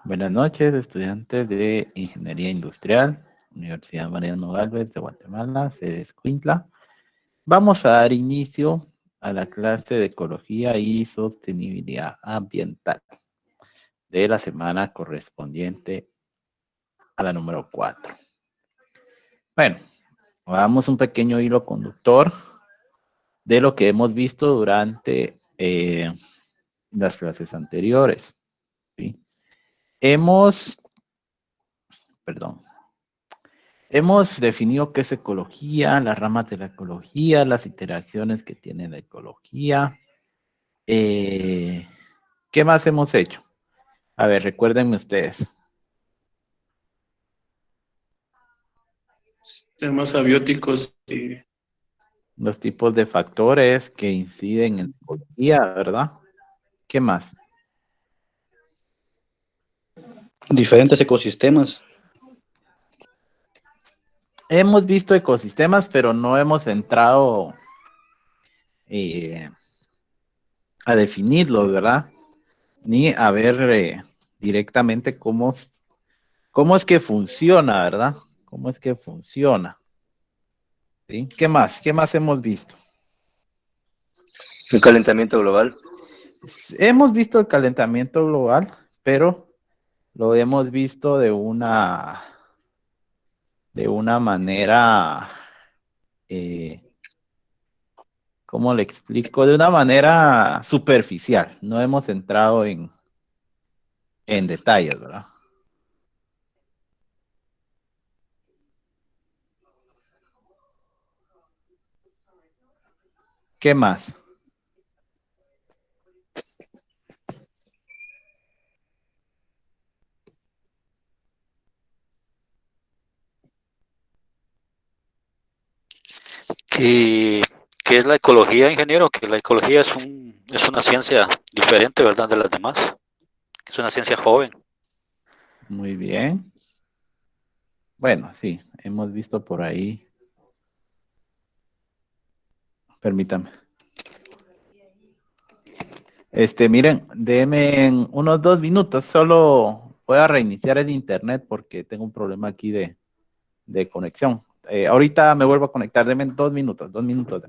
Buenas noches, estudiantes de Ingeniería Industrial, Universidad Mariano Galvez de Guatemala, sede Escuintla. Vamos a dar inicio a la clase de Ecología y Sostenibilidad Ambiental de la semana correspondiente a la número 4. Bueno, hagamos un pequeño hilo conductor de lo que hemos visto durante las clases anteriores. ¿Sí? Hemos definido qué es ecología, las ramas de la ecología, las interacciones que tiene la ecología. ¿Qué más hemos hecho? A ver, recuérdenme ustedes. Temas abióticos y Los tipos de factores que inciden en la ecología, ¿verdad? ¿Qué más? diferentes ecosistemas. Hemos visto ecosistemas, pero no hemos entrado eh, a definirlos, ¿verdad? Ni a ver directamente cómo es que funciona, ¿verdad? ¿Cómo es que funciona? ¿Sí? ¿Qué más? ¿Qué más hemos visto? El calentamiento global. Hemos visto el calentamiento global, pero lo hemos visto de una manera, eh, ¿cómo le explico? De una manera superficial. No hemos entrado en detalles, ¿verdad? ¿Qué más? ¿Qué, qué es la ecología, ingeniero? Que la ecología es una ciencia diferente, ¿verdad? De las demás. Es una ciencia joven. Muy bien. Bueno, sí, hemos visto por ahí. Permítame. Miren, denme unos 2 minutos. Solo voy a reiniciar el internet porque tengo un problema aquí de conexión. Ahorita me vuelvo a conectar. Denme 2 minutos, 2 minutos.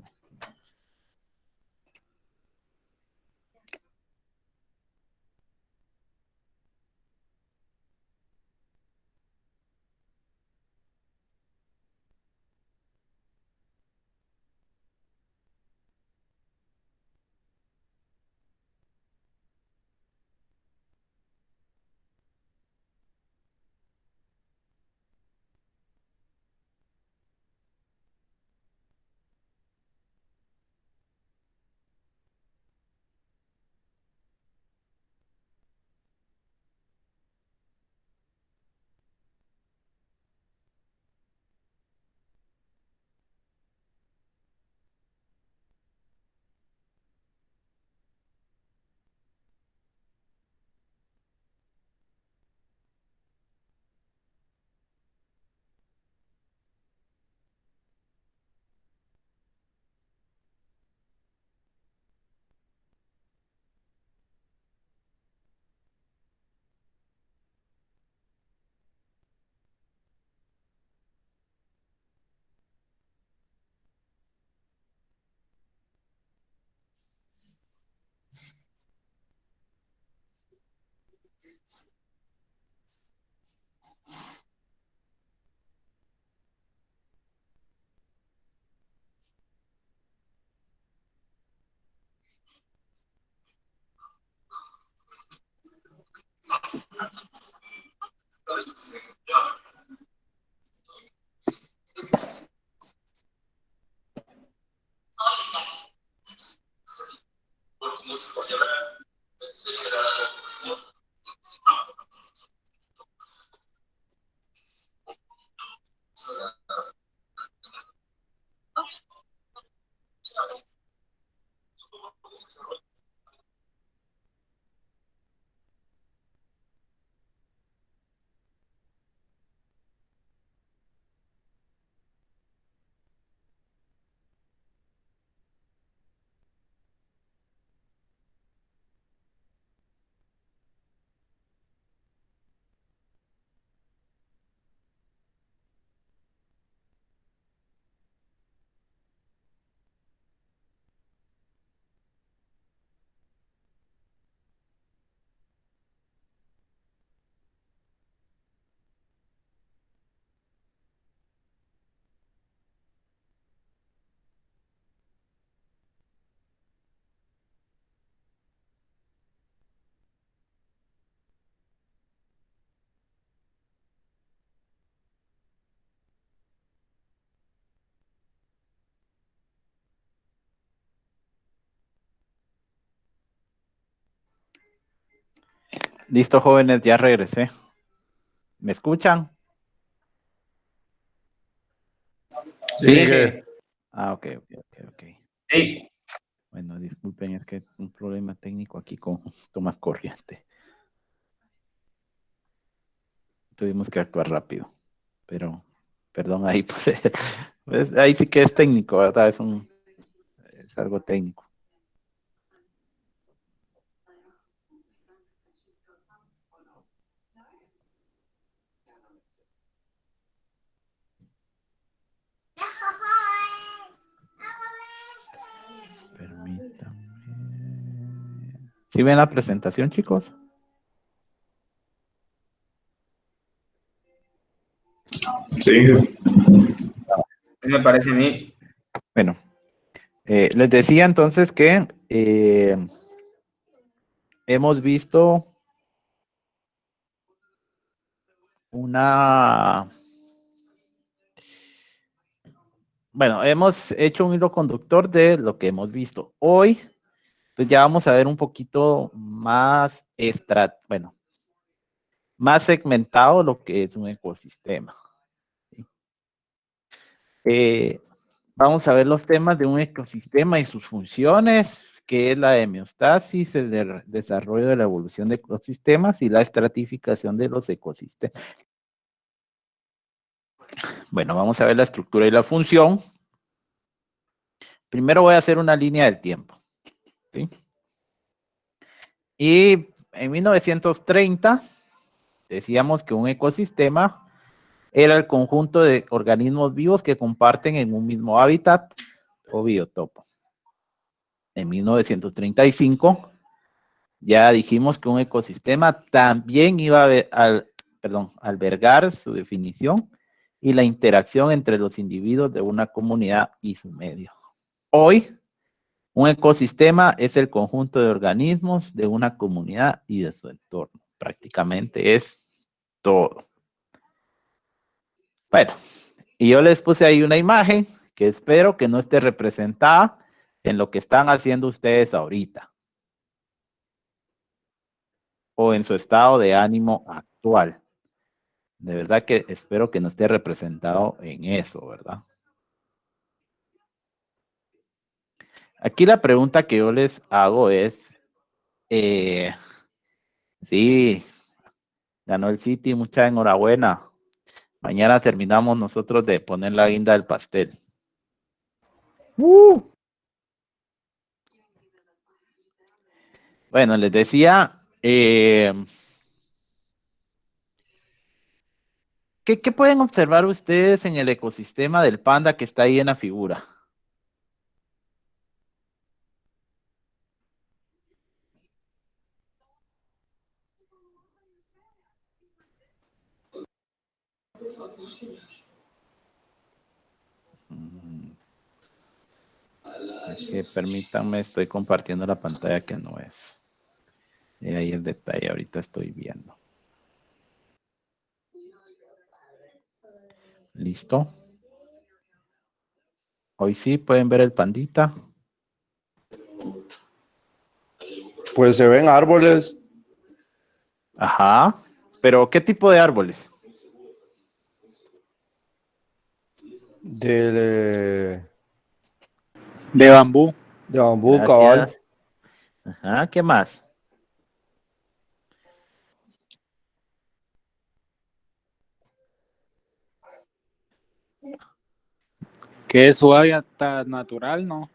Listo, jóvenes, ya regresé. ¿Me escuchan? Sí. Ah, ok. Sí. Bueno, disculpen, es que un problema técnico aquí con tomas corriente. Tuvimos que actuar rápido, pero perdón ahí pues, ahí sí que es técnico, ¿verdad? Es algo técnico. Permítanme. ¿Sí ven la presentación, chicos? Sí. Me parece a mí. Bueno, les decía entonces que hemos visto hemos hecho un hilo conductor de lo que hemos visto. Hoy, pues ya vamos a ver un poquito más más segmentado lo que es un ecosistema. ¿Sí? Vamos a ver los temas de un ecosistema y sus funciones, que es la homeostasis, el desarrollo de la evolución de ecosistemas y la estratificación de los ecosistemas. Bueno, vamos a ver la estructura y la función. Primero voy a hacer una línea del tiempo. ¿Sí? Y en 1930 decíamos que un ecosistema era el conjunto de organismos vivos que comparten en un mismo hábitat o biotopo. En 1935 ya dijimos que un ecosistema también iba a albergar su definición y la interacción entre los individuos de una comunidad y su medio. Hoy, un ecosistema es el conjunto de organismos de una comunidad y de su entorno. Prácticamente es todo. Bueno, y yo les puse ahí una imagen que espero que no esté representada en lo que están haciendo ustedes ahorita o en su estado de ánimo actual. De verdad que espero que no esté representado en eso, ¿verdad? Aquí la pregunta que yo les hago es, sí, ganó el City, mucha enhorabuena. Mañana terminamos nosotros de poner la guinda del pastel. Bueno, les decía, ¿qué pueden observar ustedes en el ecosistema del panda que está ahí en la figura? Es que permítanme, estoy compartiendo la pantalla que no es. Y ahí el detalle, ahorita estoy viendo. ¿Listo? Hoy sí pueden ver el pandita. Pues se ven árboles Ajá. Pero ¿qué tipo de árboles? de bambú. bambú, cabal. Gracias. Ajá, ¿qué más? Que es su hábitat natural, ¿no?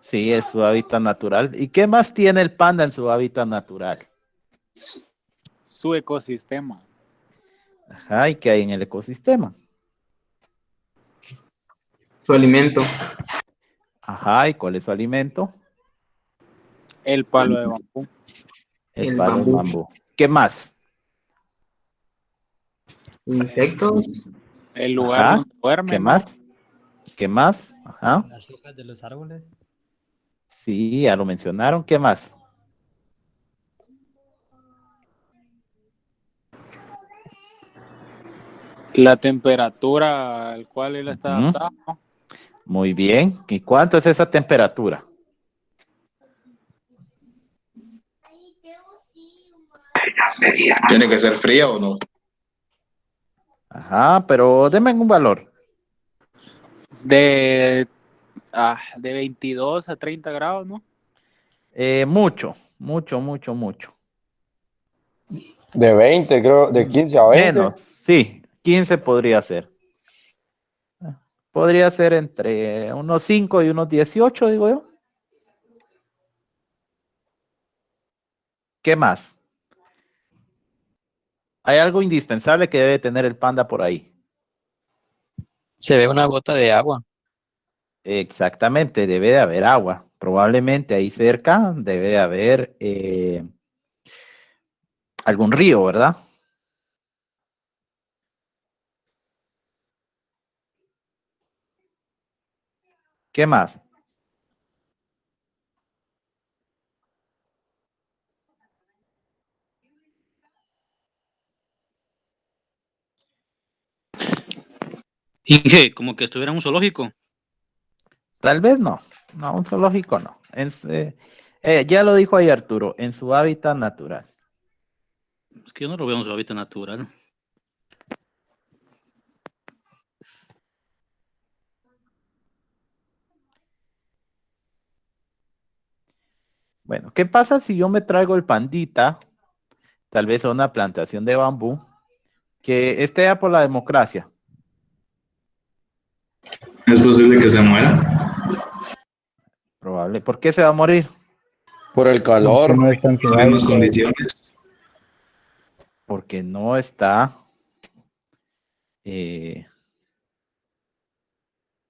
Sí, es su hábitat natural. ¿Y qué más tiene el panda en su hábitat natural? Su ecosistema. Ajá, ¿y qué hay en el ecosistema? Su alimento. Ajá, ¿y cuál es su alimento? El palo de bambú. El El palo de bambú. bambú. ¿Qué más? Insectos. El lugar Ajá, donde duerme, ¿qué ¿no? más? ¿Qué más? Ajá, Las hojas de los árboles. sí, ya lo mencionaron. ¿Qué más? La temperatura al cual él está Ujú. adaptado, ¿no? Muy bien. ¿Y cuánto es esa temperatura? ¿Tiene que ser fría o no? Ajá, pero denme un valor. De 22 a 30 grados, ¿no? Mucho, mucho, mucho, mucho. De 20, creo, de 15 a 20. Menos, sí, 15 podría ser. Podría ser entre unos 5 y unos 18, digo yo. ¿Qué más? Hay algo indispensable que debe tener el panda por ahí. Se ve una gota de agua. Exactamente, debe de haber agua. Probablemente ahí cerca debe de haber algún río, ¿verdad? ¿Qué más? Inge, como que estuviera en un zoológico. Tal vez no. No, un zoológico no. Ya lo dijo ahí Arturo, en su hábitat natural. Es que yo no lo veo en su hábitat natural. Bueno, ¿qué pasa si yo me traigo el pandita, tal vez a una plantación de bambú, que esté ya por la democracia? ¿Es posible que se muera? Probable. ¿Por qué se va a morir? Por el Que calor. no está en su Las mismas hábitat. condiciones. Porque no está, eh,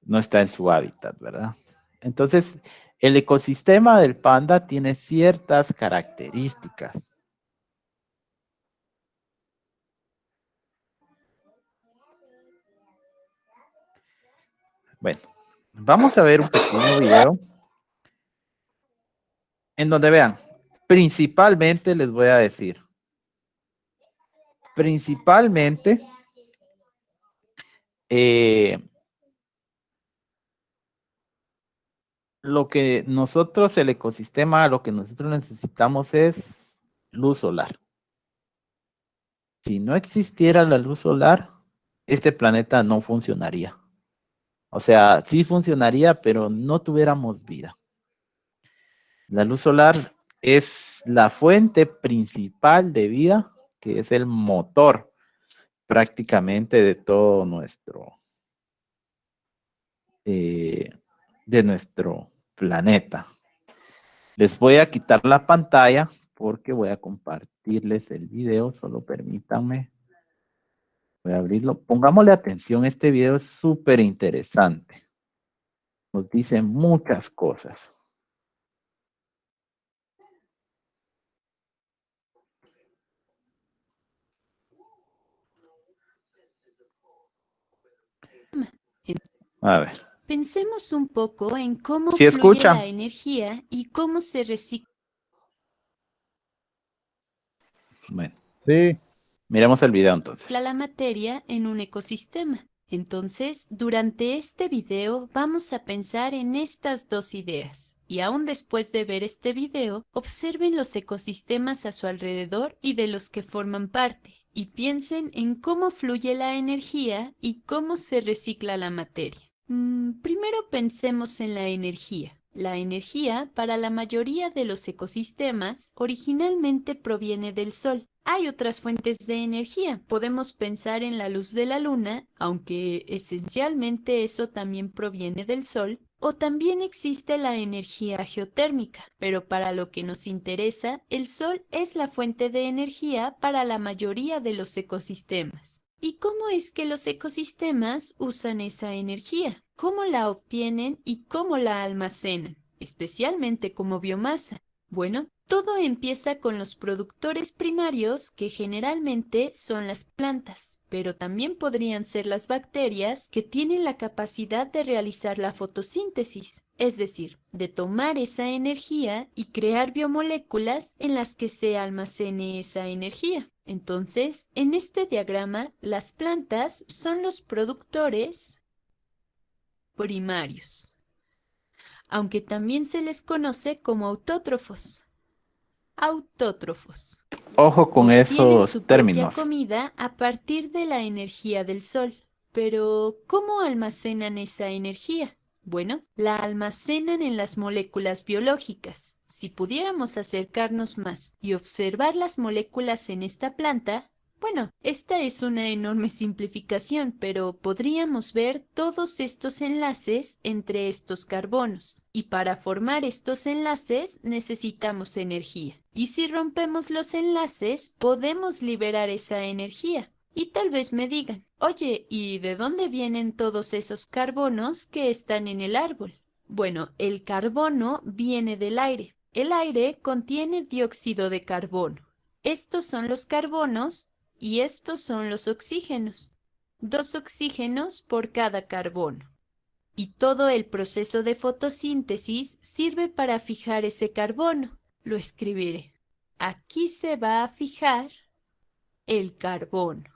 no está en su hábitat, ¿verdad? Entonces, el ecosistema del panda tiene ciertas características. Bueno, vamos a ver un pequeño video en donde vean, principalmente les voy a decir, principalmente eh, lo que nosotros, el ecosistema, lo que nosotros necesitamos es luz solar. Si no existiera la luz solar, este planeta no funcionaría. O sea, sí funcionaría, pero no tuviéramos vida. La luz solar es la fuente principal de vida, que es el motor prácticamente de nuestro planeta. Les voy a quitar la pantalla porque voy a compartirles el video, solo permítanme. Voy a abrirlo. Pongámosle atención, este video es súper interesante. Nos dice muchas cosas. A ver. Pensemos un poco en cómo ¿Sí fluye escuchan? la energía y cómo se recicla Bueno, Sí. miremos el video entonces. la materia en un ecosistema. Entonces, durante este video vamos a pensar en estas dos ideas. Y aún después de ver este video, observen los ecosistemas a su alrededor y de los que forman parte. Y piensen en cómo fluye la energía y cómo se recicla la materia. Primero pensemos en la energía. La energía, para la mayoría de los ecosistemas, originalmente proviene del Sol. Hay otras fuentes de energía. Podemos pensar en la luz de la luna, aunque esencialmente eso también proviene del Sol, o también existe la energía geotérmica, pero para lo que nos interesa, el Sol es la fuente de energía para la mayoría de los ecosistemas. ¿Y cómo es que los ecosistemas usan esa energía? ¿Cómo la obtienen y cómo la almacenan? Especialmente como biomasa. Bueno, todo empieza con los productores primarios, que generalmente son las plantas, pero también podrían ser las bacterias, que tienen la capacidad de realizar la fotosíntesis, es decir, de tomar esa energía y crear biomoléculas en las que se almacene esa energía. Entonces, en este diagrama, las plantas son los productores primarios, aunque también se les conoce como autótrofos. Autótrofos. Ojo con Obtienen esos su propia términos. comida a partir de la energía del sol. Pero, ¿cómo almacenan esa energía? Bueno, la almacenan en las moléculas biológicas. Si pudiéramos acercarnos más y observar las moléculas en esta planta, bueno, esta es una enorme simplificación, pero podríamos ver todos estos enlaces entre estos carbonos. Y para formar estos enlaces necesitamos energía. Y si rompemos los enlaces, podemos liberar esa energía. Y tal vez me digan, oye, ¿y de dónde vienen todos esos carbonos que están en el árbol? Bueno, el carbono viene del aire. El aire contiene dióxido de carbono. Estos son los carbonos y estos son los oxígenos. 2 oxígenos por cada carbono. Y todo el proceso de fotosíntesis sirve para fijar ese carbono. Lo escribiré. Aquí se va a fijar el carbono,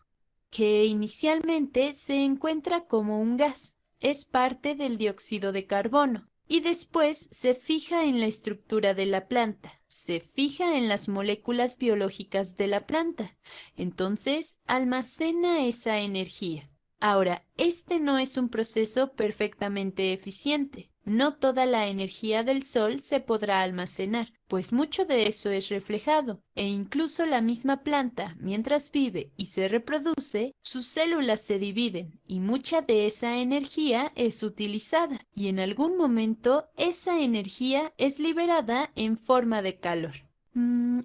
que inicialmente se encuentra como un gas. Es parte del dióxido de carbono. Y después se fija en la estructura de la planta, se fija en las moléculas biológicas de la planta. Entonces, almacena esa energía. Ahora, este no es un proceso perfectamente eficiente. No toda la energía del sol se podrá almacenar, pues mucho de eso es reflejado, e incluso la misma planta, mientras vive y se reproduce, sus células se dividen y mucha de esa energía es utilizada, y en algún momento esa energía es liberada en forma de calor.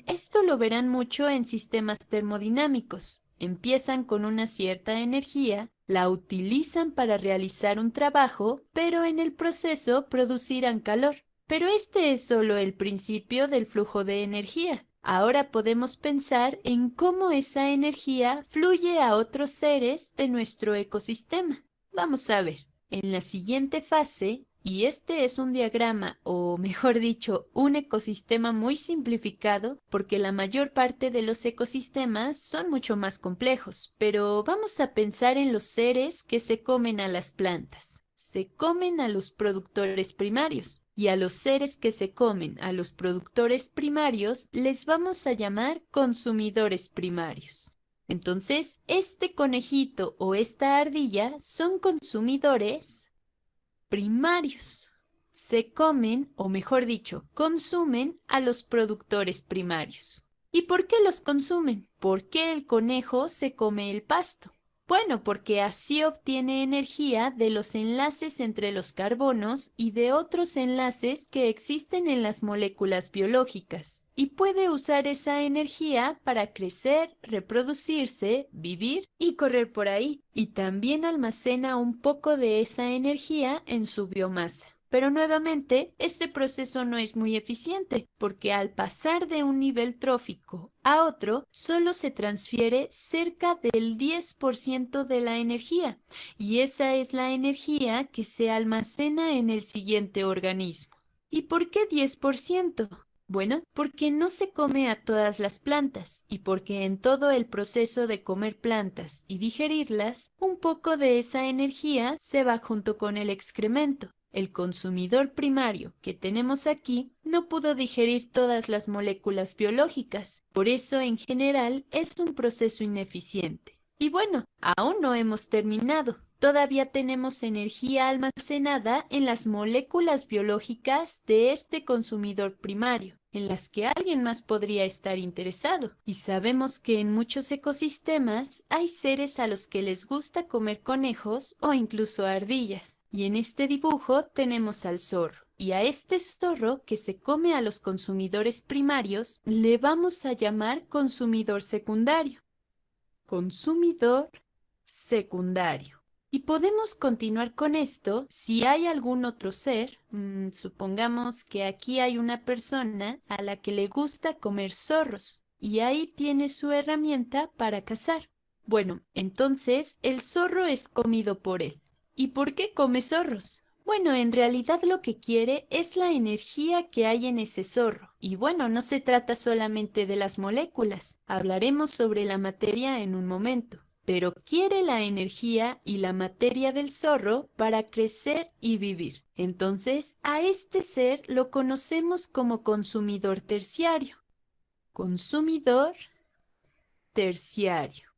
Esto lo verán mucho en sistemas termodinámicos. Empiezan con una cierta energía, la utilizan para realizar un trabajo, pero en el proceso producirán calor. Pero este es solo el principio del flujo de energía. Ahora podemos pensar en cómo esa energía fluye a otros seres de nuestro ecosistema. Vamos a ver. En la siguiente fase, y este es un diagrama, o mejor dicho, un ecosistema muy simplificado, porque la mayor parte de los ecosistemas son mucho más complejos, pero vamos a pensar en los seres que se comen a las plantas. Se comen a los productores primarios, y a los seres que se comen a los productores primarios les vamos a llamar consumidores primarios. Entonces, este conejito o esta ardilla son consumidores primarios. Se comen, o mejor dicho, consumen a los productores primarios. ¿Y por qué los consumen? ¿Por qué el conejo se come el pasto? Bueno, porque así obtiene energía de los enlaces entre los carbonos y de otros enlaces que existen en las moléculas biológicas, y puede usar esa energía para crecer, reproducirse, vivir y correr por ahí, y también almacena un poco de esa energía en su biomasa. Pero nuevamente, este proceso no es muy eficiente, porque al pasar de un nivel trófico a otro, solo se transfiere cerca del 10% de la energía, y esa es la energía que se almacena en el siguiente organismo. ¿Y por qué 10%? Bueno, porque no se come a todas las plantas, y porque en todo el proceso de comer plantas y digerirlas, un poco de esa energía se va junto con el excremento. El consumidor primario que tenemos aquí no pudo digerir todas las moléculas biológicas, por eso en general es un proceso ineficiente. Y bueno, aún no hemos terminado. Todavía tenemos energía almacenada en las moléculas biológicas de este consumidor primario, en las que alguien más podría estar interesado. Y sabemos que en muchos ecosistemas hay seres a los que les gusta comer conejos o incluso ardillas. Y en este dibujo tenemos al zorro. Y a este zorro que se come a los consumidores primarios le vamos a llamar consumidor secundario. Consumidor secundario. Y podemos continuar con esto si hay algún otro ser, supongamos que aquí hay una persona a la que le gusta comer zorros y ahí tiene su herramienta para cazar. Bueno, entonces el zorro es comido por él. ¿Y por qué come zorros? Bueno, en realidad lo que quiere es la energía que hay en ese zorro. Y bueno, no se trata solamente de las moléculas. Hablaremos sobre la materia en un momento. Pero quiere la energía y la materia del zorro para crecer y vivir. Entonces, a este ser lo conocemos como consumidor terciario. Consumidor terciario.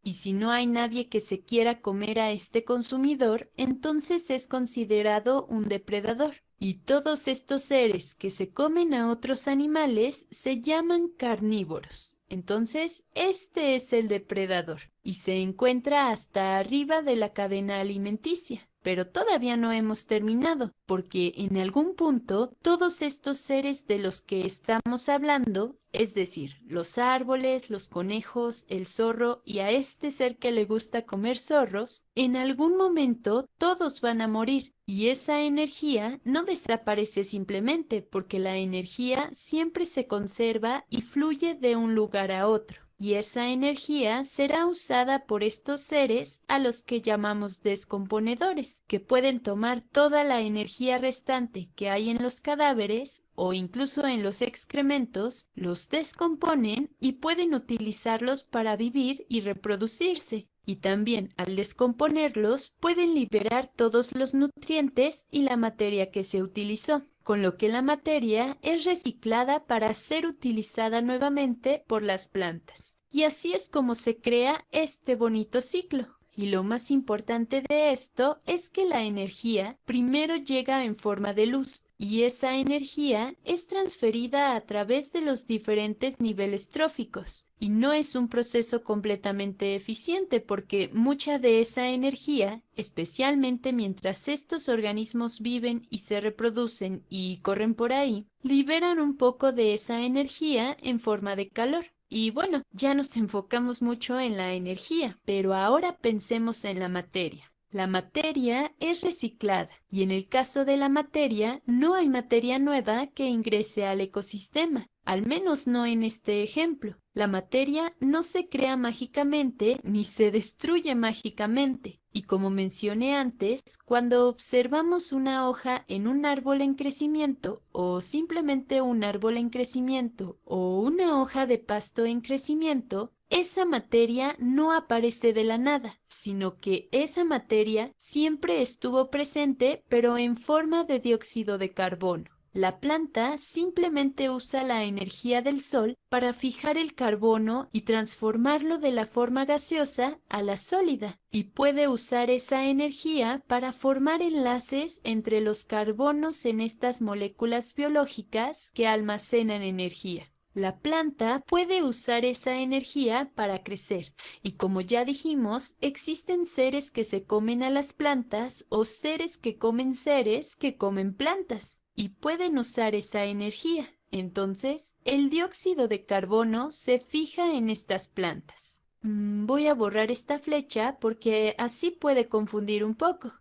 Y si no hay nadie que se quiera comer a este consumidor, entonces es considerado un depredador. Y todos estos seres que se comen a otros animales se llaman carnívoros. Entonces, este es el depredador y se encuentra hasta arriba de la cadena alimenticia. Pero todavía no hemos terminado, porque en algún punto todos estos seres de los que estamos hablando, es decir, los árboles, los conejos, el zorro y a este ser que le gusta comer zorros, en algún momento todos van a morir. Y esa energía no desaparece simplemente, porque la energía siempre se conserva y fluye de un lugar a otro. Y esa energía será usada por estos seres a los que llamamos descomponedores, que pueden tomar toda la energía restante que hay en los cadáveres o incluso en los excrementos, los descomponen y pueden utilizarlos para vivir y reproducirse. Y también, al descomponerlos, pueden liberar todos los nutrientes y la materia que se utilizó, con lo que la materia es reciclada para ser utilizada nuevamente por las plantas. Y así es como se crea este bonito ciclo. Y lo más importante de esto es que la energía primero llega en forma de luz y esa energía es transferida a través de los diferentes niveles tróficos. Y no es un proceso completamente eficiente porque mucha de esa energía, especialmente mientras estos organismos viven y se reproducen y corren por ahí, liberan un poco de esa energía en forma de calor. Y bueno, ya nos enfocamos mucho en la energía, pero ahora pensemos en la materia. La materia es reciclada y en el caso de la materia no hay materia nueva que ingrese al ecosistema, al menos no en este ejemplo. La materia no se crea mágicamente ni se destruye mágicamente. Y como mencioné antes, cuando observamos una hoja en un árbol en crecimiento o simplemente un árbol en crecimiento o una hoja de pasto en crecimiento, esa materia no aparece de la nada, sino que esa materia siempre estuvo presente pero en forma de dióxido de carbono. La planta simplemente usa la energía del sol para fijar el carbono y transformarlo de la forma gaseosa a la sólida, y puede usar esa energía para formar enlaces entre los carbonos en estas moléculas biológicas que almacenan energía. La planta puede usar esa energía para crecer y como ya dijimos, existen seres que se comen a las plantas o seres que comen plantas y pueden usar esa energía. Entonces, el dióxido de carbono se fija en estas plantas. Voy a borrar esta flecha porque así puede confundir un poco.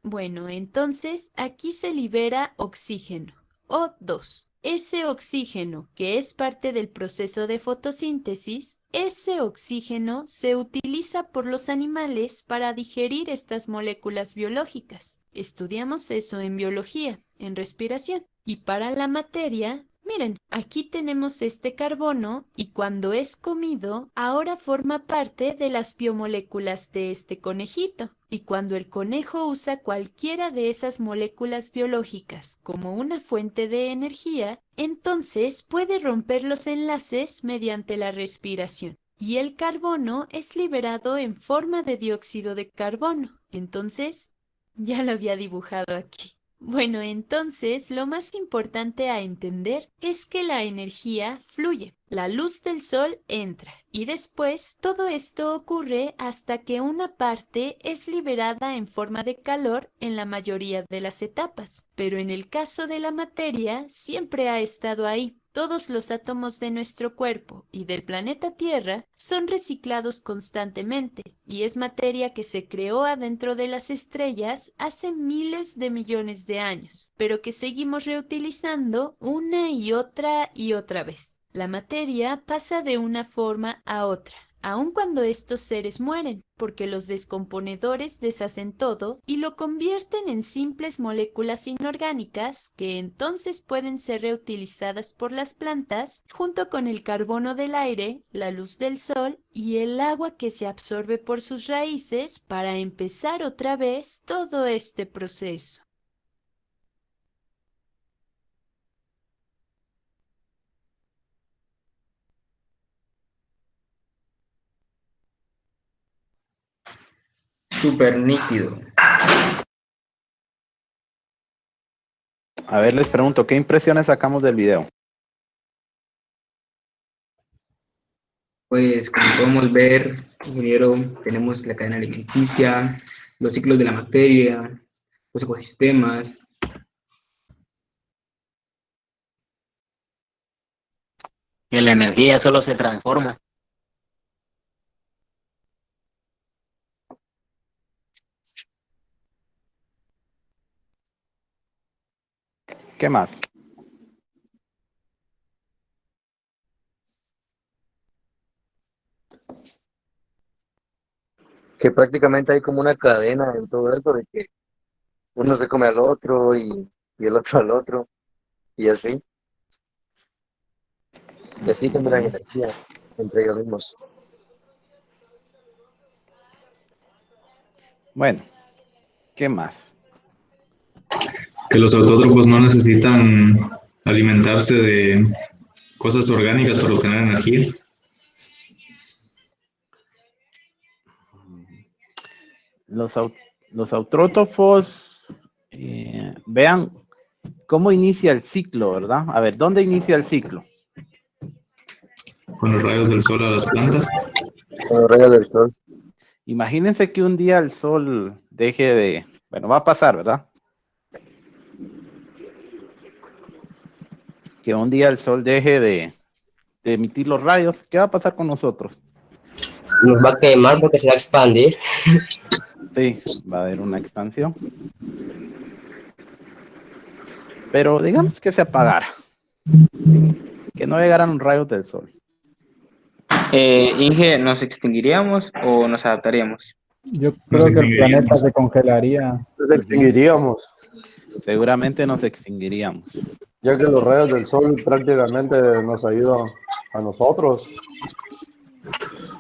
Bueno, entonces aquí se libera oxígeno, O2. Ese oxígeno, que es parte del proceso de fotosíntesis, ese oxígeno se utiliza por los animales para digerir estas moléculas biológicas. Estudiamos eso en biología, en respiración. Y para la materia, miren, aquí tenemos este carbono y cuando es comido, ahora forma parte de las biomoléculas de este conejito. Y cuando el conejo usa cualquiera de esas moléculas biológicas como una fuente de energía, entonces puede romper los enlaces mediante la respiración. Y el carbono es liberado en forma de dióxido de carbono. Entonces, ya lo había dibujado aquí. Bueno, entonces lo más importante a entender es que la energía fluye. La luz del sol entra y después todo esto ocurre hasta que una parte es liberada en forma de calor en la mayoría de las etapas. Pero en el caso de la materia siempre ha estado ahí. Todos los átomos de nuestro cuerpo y del planeta Tierra son reciclados constantemente y es materia que se creó adentro de las estrellas hace miles de millones de años, pero que seguimos reutilizando una y otra vez. La materia pasa de una forma a otra, aun cuando estos seres mueren, porque los descomponedores deshacen todo y lo convierten en simples moléculas inorgánicas que entonces pueden ser reutilizadas por las plantas junto con el carbono del aire, la luz del sol y el agua que se absorbe por sus raíces para empezar otra vez todo este proceso. súper nítido. A ver, les pregunto, ¿qué impresiones sacamos del video? Pues como podemos ver, ingeniero, tenemos la cadena alimenticia, los ciclos de la materia, los ecosistemas. Que la energía solo se transforma. ¿Qué más? Que prácticamente hay como una cadena en todo eso de que uno se come al otro y el otro al otro y así. Y así generan energía entre ellos mismos. Bueno, ¿qué más? Que los autótrofos no necesitan alimentarse de cosas orgánicas para obtener energía. Los autrótrofos, vean cómo inicia el ciclo, ¿verdad? A ver, ¿dónde inicia el ciclo? Con los rayos del sol a las plantas. Con los rayos del sol. Imagínense que un día el sol deje de... Bueno, va a pasar, ¿verdad? Que un día el sol deje de emitir los rayos. ¿Qué va a pasar con nosotros? Nos va a quemar porque se va a expandir. Sí, va a haber una expansión. Pero digamos que se apagara. Que no llegaran los rayos del sol. Inge, ¿nos extinguiríamos o nos adaptaríamos? Yo creo que el planeta se congelaría. Nos extinguiríamos, Seguramente nos extinguiríamos. ya que los rayos del sol prácticamente nos ayudan a nosotros.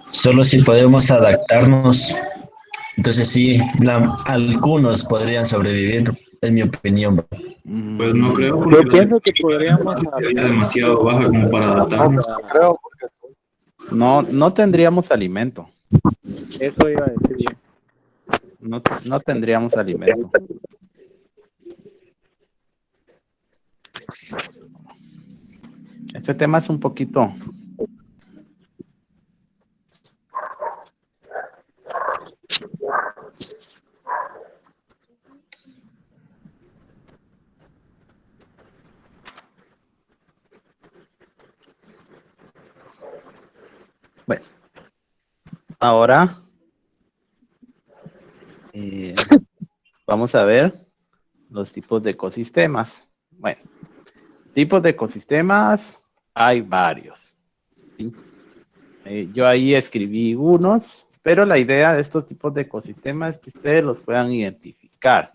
Solo si podemos adaptarnos. Entonces sí, algunos podrían sobrevivir, en mi opinión. Pues no creo, Yo porque pienso que podríamos... sería demasiado baja como para adaptarnos. Creo porque No tendríamos alimento. Eso iba a decir yo. No tendríamos alimento. Este tema es un poquito... Bueno, ahora vamos a ver los tipos de ecosistemas. Bueno, tipos de ecosistemas hay varios. ¿Sí? Yo ahí escribí unos, pero la idea de estos tipos de ecosistemas es que ustedes los puedan identificar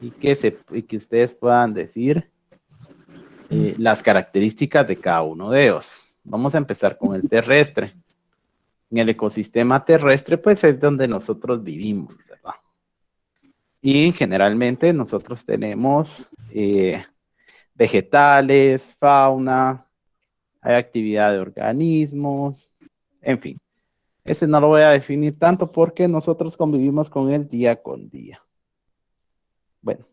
y que ustedes puedan decir las características de cada uno de ellos. Vamos a empezar con el terrestre. En el ecosistema terrestre, pues es donde nosotros vivimos, ¿verdad? Y generalmente nosotros tenemos vegetales, fauna, hay actividad de organismos, en fin. Ese no lo voy a definir tanto porque nosotros convivimos con él día con día. Bueno.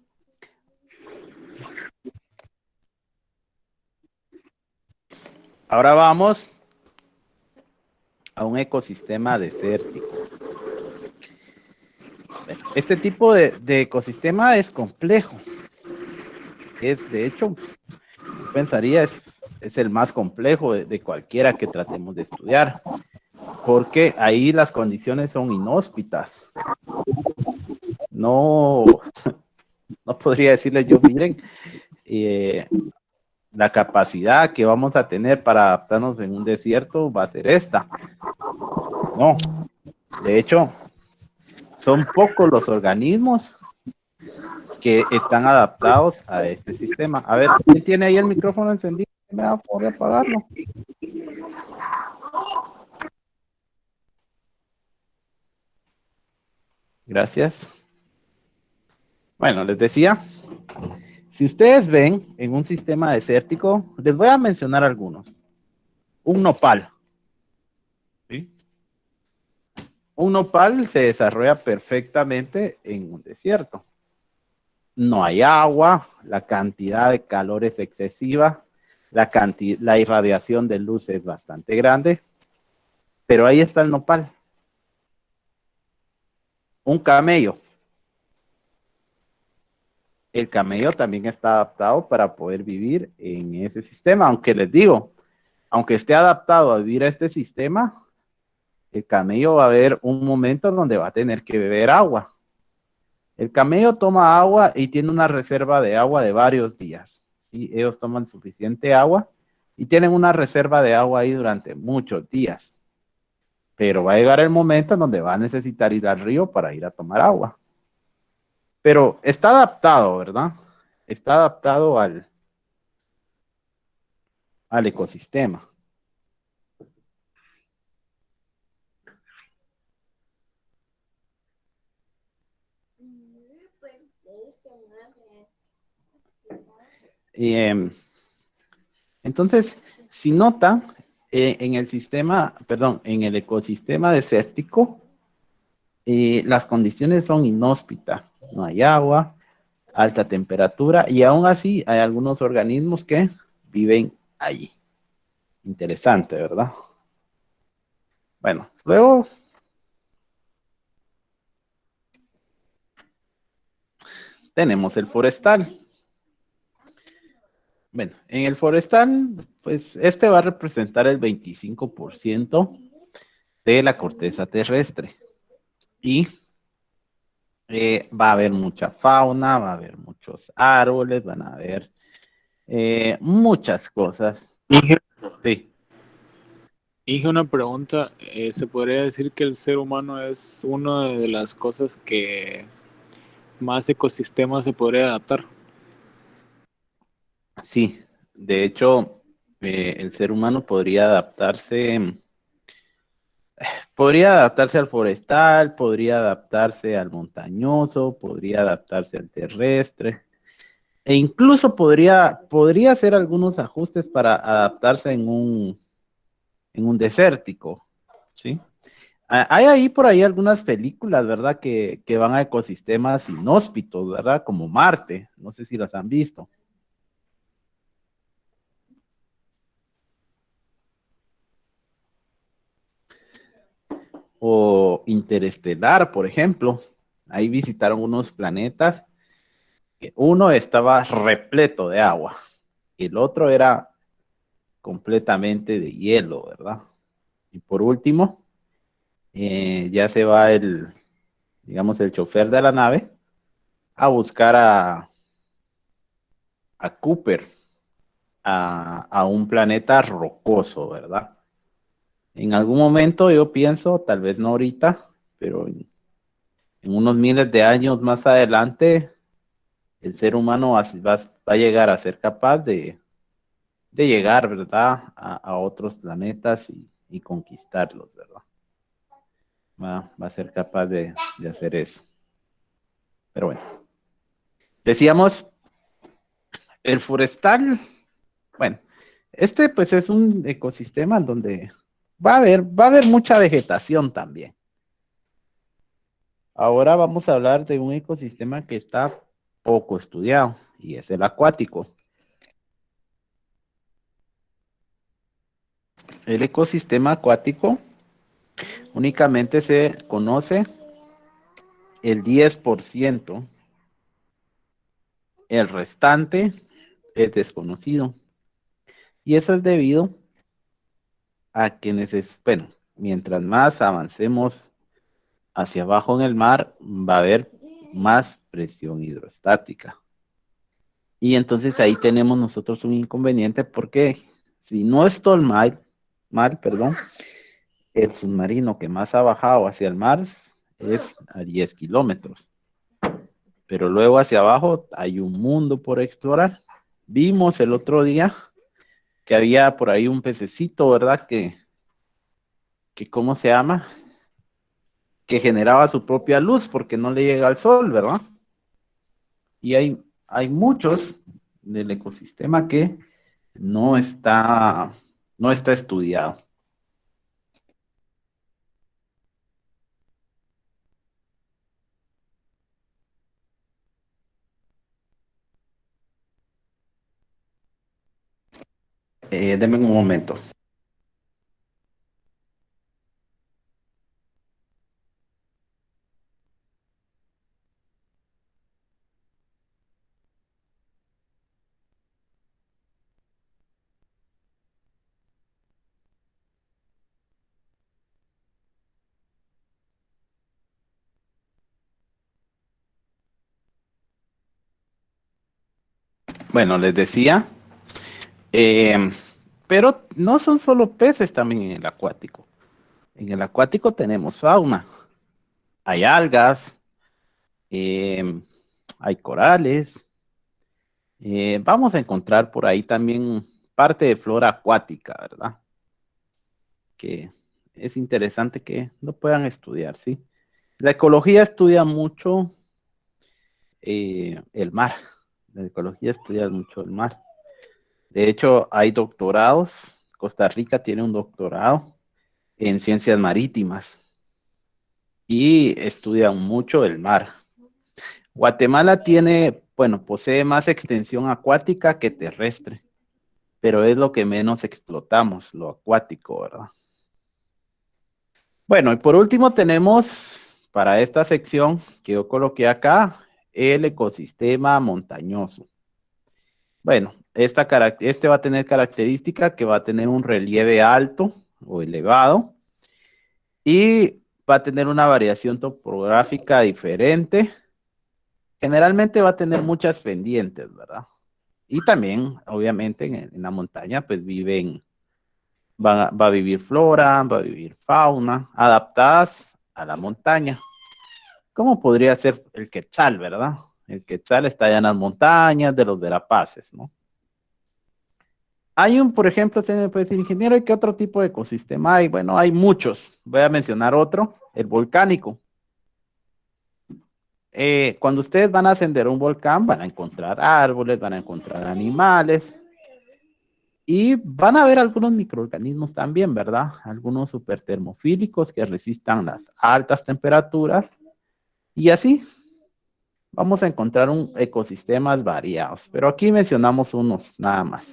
Ahora vamos a un ecosistema desértico. Bueno, este tipo de ecosistema es complejo. De hecho, yo pensaría es el más complejo de cualquiera que tratemos de estudiar, porque ahí las condiciones son inhóspitas. No podría decirles yo, miren, la capacidad que vamos a tener para adaptarnos en un desierto va a ser esta. No, de hecho, son pocos los organismos que están adaptados a este sistema. A ver, ¿quién tiene ahí el micrófono encendido? ¿Me da por apagarlo? Gracias. Bueno, les decía, si ustedes ven en un sistema desértico, les voy a mencionar algunos. Un nopal. ¿Sí? Un nopal se desarrolla perfectamente en un desierto. No hay agua, la cantidad de calor es excesiva, la irradiación de luz es bastante grande, pero ahí está el nopal. Un camello. El camello también está adaptado para poder vivir en ese sistema, aunque les digo, aunque esté adaptado a vivir a este sistema, el camello va a haber un momento donde va a tener que beber agua. El camello toma agua y tiene una reserva de agua de varios días. ¿Sí? Ellos toman suficiente agua y tienen una reserva de agua ahí durante muchos días. Pero va a llegar el momento en donde va a necesitar ir al río para ir a tomar agua. Pero está adaptado, ¿verdad? Está adaptado al ecosistema. Y, entonces, si notan, en el sistema, perdón, en el ecosistema desértico, las condiciones son inhóspitas. No hay agua, alta temperatura, y aún así hay algunos organismos que viven allí. Interesante, ¿verdad? Bueno, luego tenemos el forestal. Bueno, en el forestal, pues este va a representar el 25% de la corteza terrestre. Y va a haber mucha fauna, va a haber muchos árboles, van a haber muchas cosas. Sí. Dije una pregunta, ¿se podría decir que el ser humano es una de las cosas que más ecosistemas se podría adaptar? Sí, de hecho, el ser humano podría adaptarse al forestal, podría adaptarse al montañoso, podría adaptarse al terrestre, e incluso podría hacer algunos ajustes para adaptarse en un desértico, ¿sí? Hay ahí por ahí algunas películas, ¿verdad? Que van a ecosistemas inhóspitos, ¿verdad? Como Marte, no sé si las han visto. O Interestelar, por ejemplo. Ahí visitaron unos planetas. Uno estaba repleto de agua. Y el otro era completamente de hielo, ¿verdad? Y por último, ya se va digamos, el chofer de la nave a buscar a Cooper a un planeta rocoso, ¿verdad? En algún momento yo pienso, tal vez no ahorita, pero en unos miles de años más adelante, el ser humano va a llegar a ser capaz de llegar, ¿verdad? A otros planetas y conquistarlos, ¿verdad? Va a ser capaz de hacer eso. Pero bueno. Decíamos, el forestal, bueno, este pues es un ecosistema donde va a haber mucha vegetación también. Ahora vamos a hablar de un ecosistema que está poco estudiado y es el acuático. El ecosistema acuático únicamente se conoce el 10%, el restante es desconocido. Y eso es debido a que bueno, mientras más avancemos hacia abajo en el mar, va a haber más presión hidrostática. Y entonces ahí tenemos nosotros un inconveniente porque si no estoy mal, perdón, el submarino que más ha bajado hacia el mar es a 10 kilómetros. Pero luego hacia abajo hay un mundo por explorar. Vimos el otro día que había por ahí un pececito, ¿verdad? Que ¿cómo se llama? Que generaba su propia luz porque no le llega al sol, ¿verdad? Y hay muchos del ecosistema que no está estudiado. Denme un momento. Bueno, les decía, pero no son solo peces también en el acuático. En el acuático tenemos fauna. Hay algas, hay corales. Vamos a encontrar por ahí también parte de flora acuática, ¿verdad? Que es interesante que lo puedan estudiar, ¿sí? La ecología estudia mucho el mar. La ecología estudia mucho el mar. De hecho, hay doctorados. Costa Rica tiene un doctorado en ciencias marítimas y estudian mucho el mar. Guatemala tiene, bueno, posee más extensión acuática que terrestre, pero es lo que menos explotamos, lo acuático, ¿verdad? Bueno, y por último tenemos para esta sección que yo coloqué acá, el ecosistema montañoso. Bueno, este va a tener característica que va a tener un relieve alto o elevado y va a tener una variación topográfica diferente. Generalmente va a tener muchas pendientes, ¿verdad? Y también, obviamente, en la montaña, pues va a vivir flora, va a vivir fauna, adaptadas a la montaña. ¿Cómo podría ser el quetzal, verdad? El quetzal está allá en las montañas de los Verapaces, ¿no? Hay por ejemplo, usted me puede decir, ingeniero, ¿y qué otro tipo de ecosistema hay? Bueno, hay muchos. Voy a mencionar otro, el volcánico. Cuando ustedes van a ascender un volcán, van a encontrar árboles, van a encontrar animales y van a ver algunos microorganismos también, ¿verdad? Algunos supertermofílicos que resistan las altas temperaturas y así vamos a encontrar ecosistemas variados. Pero aquí mencionamos unos nada más.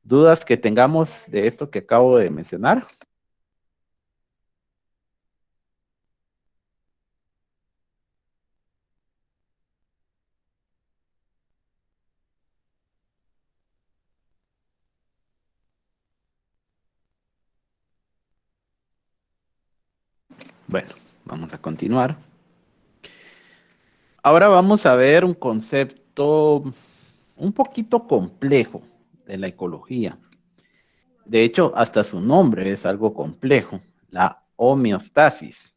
¿Dudas que tengamos de esto que acabo de mencionar? Bueno, vamos a continuar. Ahora vamos a ver un concepto un poquito complejo de la ecología. De hecho, hasta su nombre es algo complejo, la homeostasis.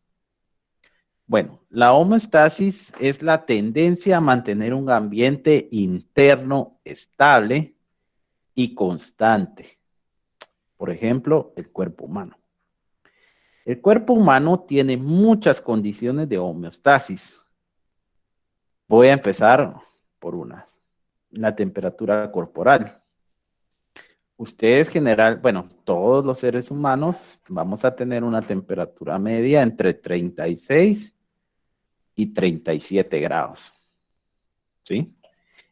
Bueno, la homeostasis es la tendencia a mantener un ambiente interno estable y constante. Por ejemplo, el cuerpo humano. El cuerpo humano tiene muchas condiciones de homeostasis. Voy a empezar por una. La temperatura corporal. Ustedes bueno, todos los seres humanos vamos a tener una temperatura media entre 36 y 37 grados. ¿Sí?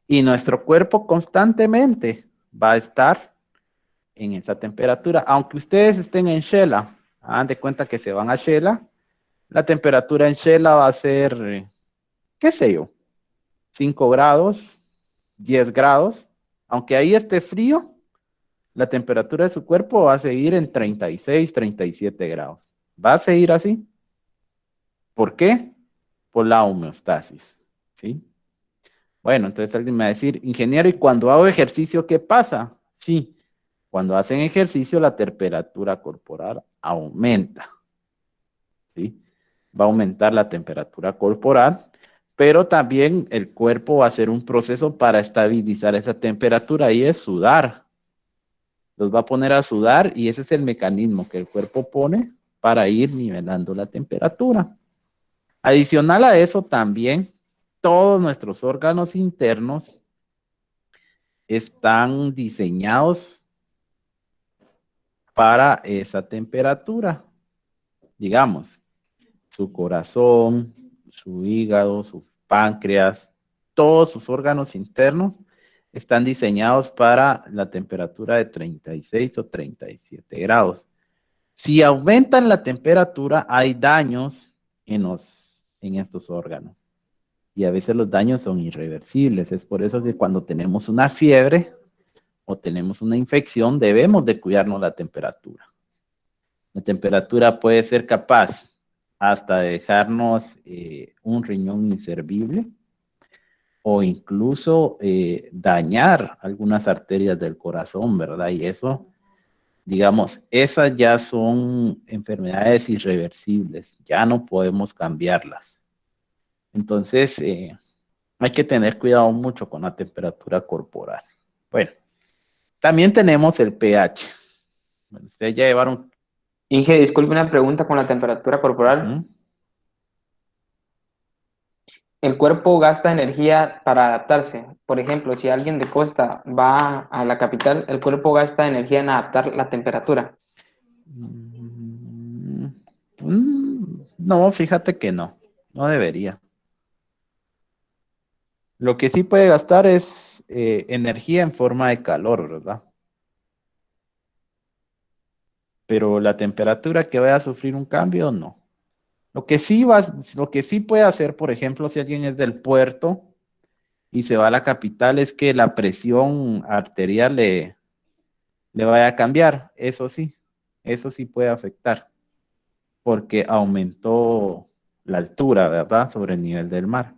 Y nuestro cuerpo constantemente va a estar en esa temperatura. Aunque ustedes estén en Shela, hagan de cuenta que se van a Shela, la temperatura en Shela va a ser, qué sé yo, 5 grados, 10 grados. Aunque ahí esté frío, la temperatura de su cuerpo va a seguir en 36, 37 grados. ¿Va a seguir así? ¿Por qué? Por la homeostasis. ¿Sí? Bueno, entonces alguien me va a decir, ingeniero, ¿y cuando hago ejercicio qué pasa? Sí, cuando hacen ejercicio la temperatura corporal aumenta. ¿Sí? Va a aumentar la temperatura corporal, pero también el cuerpo va a hacer un proceso para estabilizar esa temperatura y es sudar. Los va a poner a sudar y ese es el mecanismo que el cuerpo pone para ir nivelando la temperatura. Adicional a eso también, todos nuestros órganos internos están diseñados para esa temperatura. Digamos, su corazón, su hígado, su páncreas, todos sus órganos internos están diseñados para la temperatura de 36 o 37 grados. Si aumentan la temperatura, hay daños en estos órganos. Y a veces los daños son irreversibles. Es por eso que cuando tenemos una fiebre o tenemos una infección, debemos de cuidarnos la temperatura. La temperatura puede ser capaz hasta de dejarnos un riñón inservible o incluso dañar algunas arterias del corazón, ¿verdad? Y eso, digamos, esas ya son enfermedades irreversibles, ya no podemos cambiarlas. Entonces, hay que tener cuidado mucho con la temperatura corporal. Bueno, también tenemos el pH. Bueno, ustedes ya llevaron... Inge, disculpe una pregunta con la temperatura corporal. El cuerpo gasta energía para adaptarse. Por ejemplo, si alguien de costa va a la capital, el cuerpo gasta energía en adaptar la temperatura. No, fíjate que no debería. Lo que sí puede gastar es energía en forma de calor, ¿verdad? Pero la temperatura que vaya a sufrir un cambio, no. Lo que sí puede hacer, por ejemplo, si alguien es del puerto y se va a la capital, es que la presión arterial le vaya a cambiar. Eso sí puede afectar, porque aumentó la altura, ¿verdad? Sobre el nivel del mar.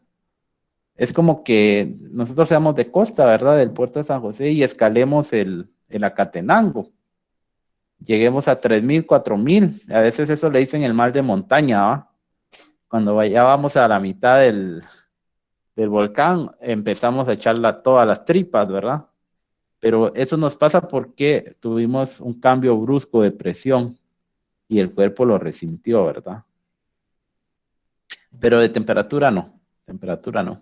Es como que nosotros seamos de costa, ¿verdad? Del puerto de San José y escalemos el Acatenango. Lleguemos a 3,000, 4,000. A veces eso le dicen el mal de montaña, ¿va? Cuando ya vamos a la mitad del volcán, empezamos a echarla todas las tripas, ¿verdad? Pero eso nos pasa porque tuvimos un cambio brusco de presión y el cuerpo lo resintió, ¿verdad? Pero de temperatura no. Temperatura no.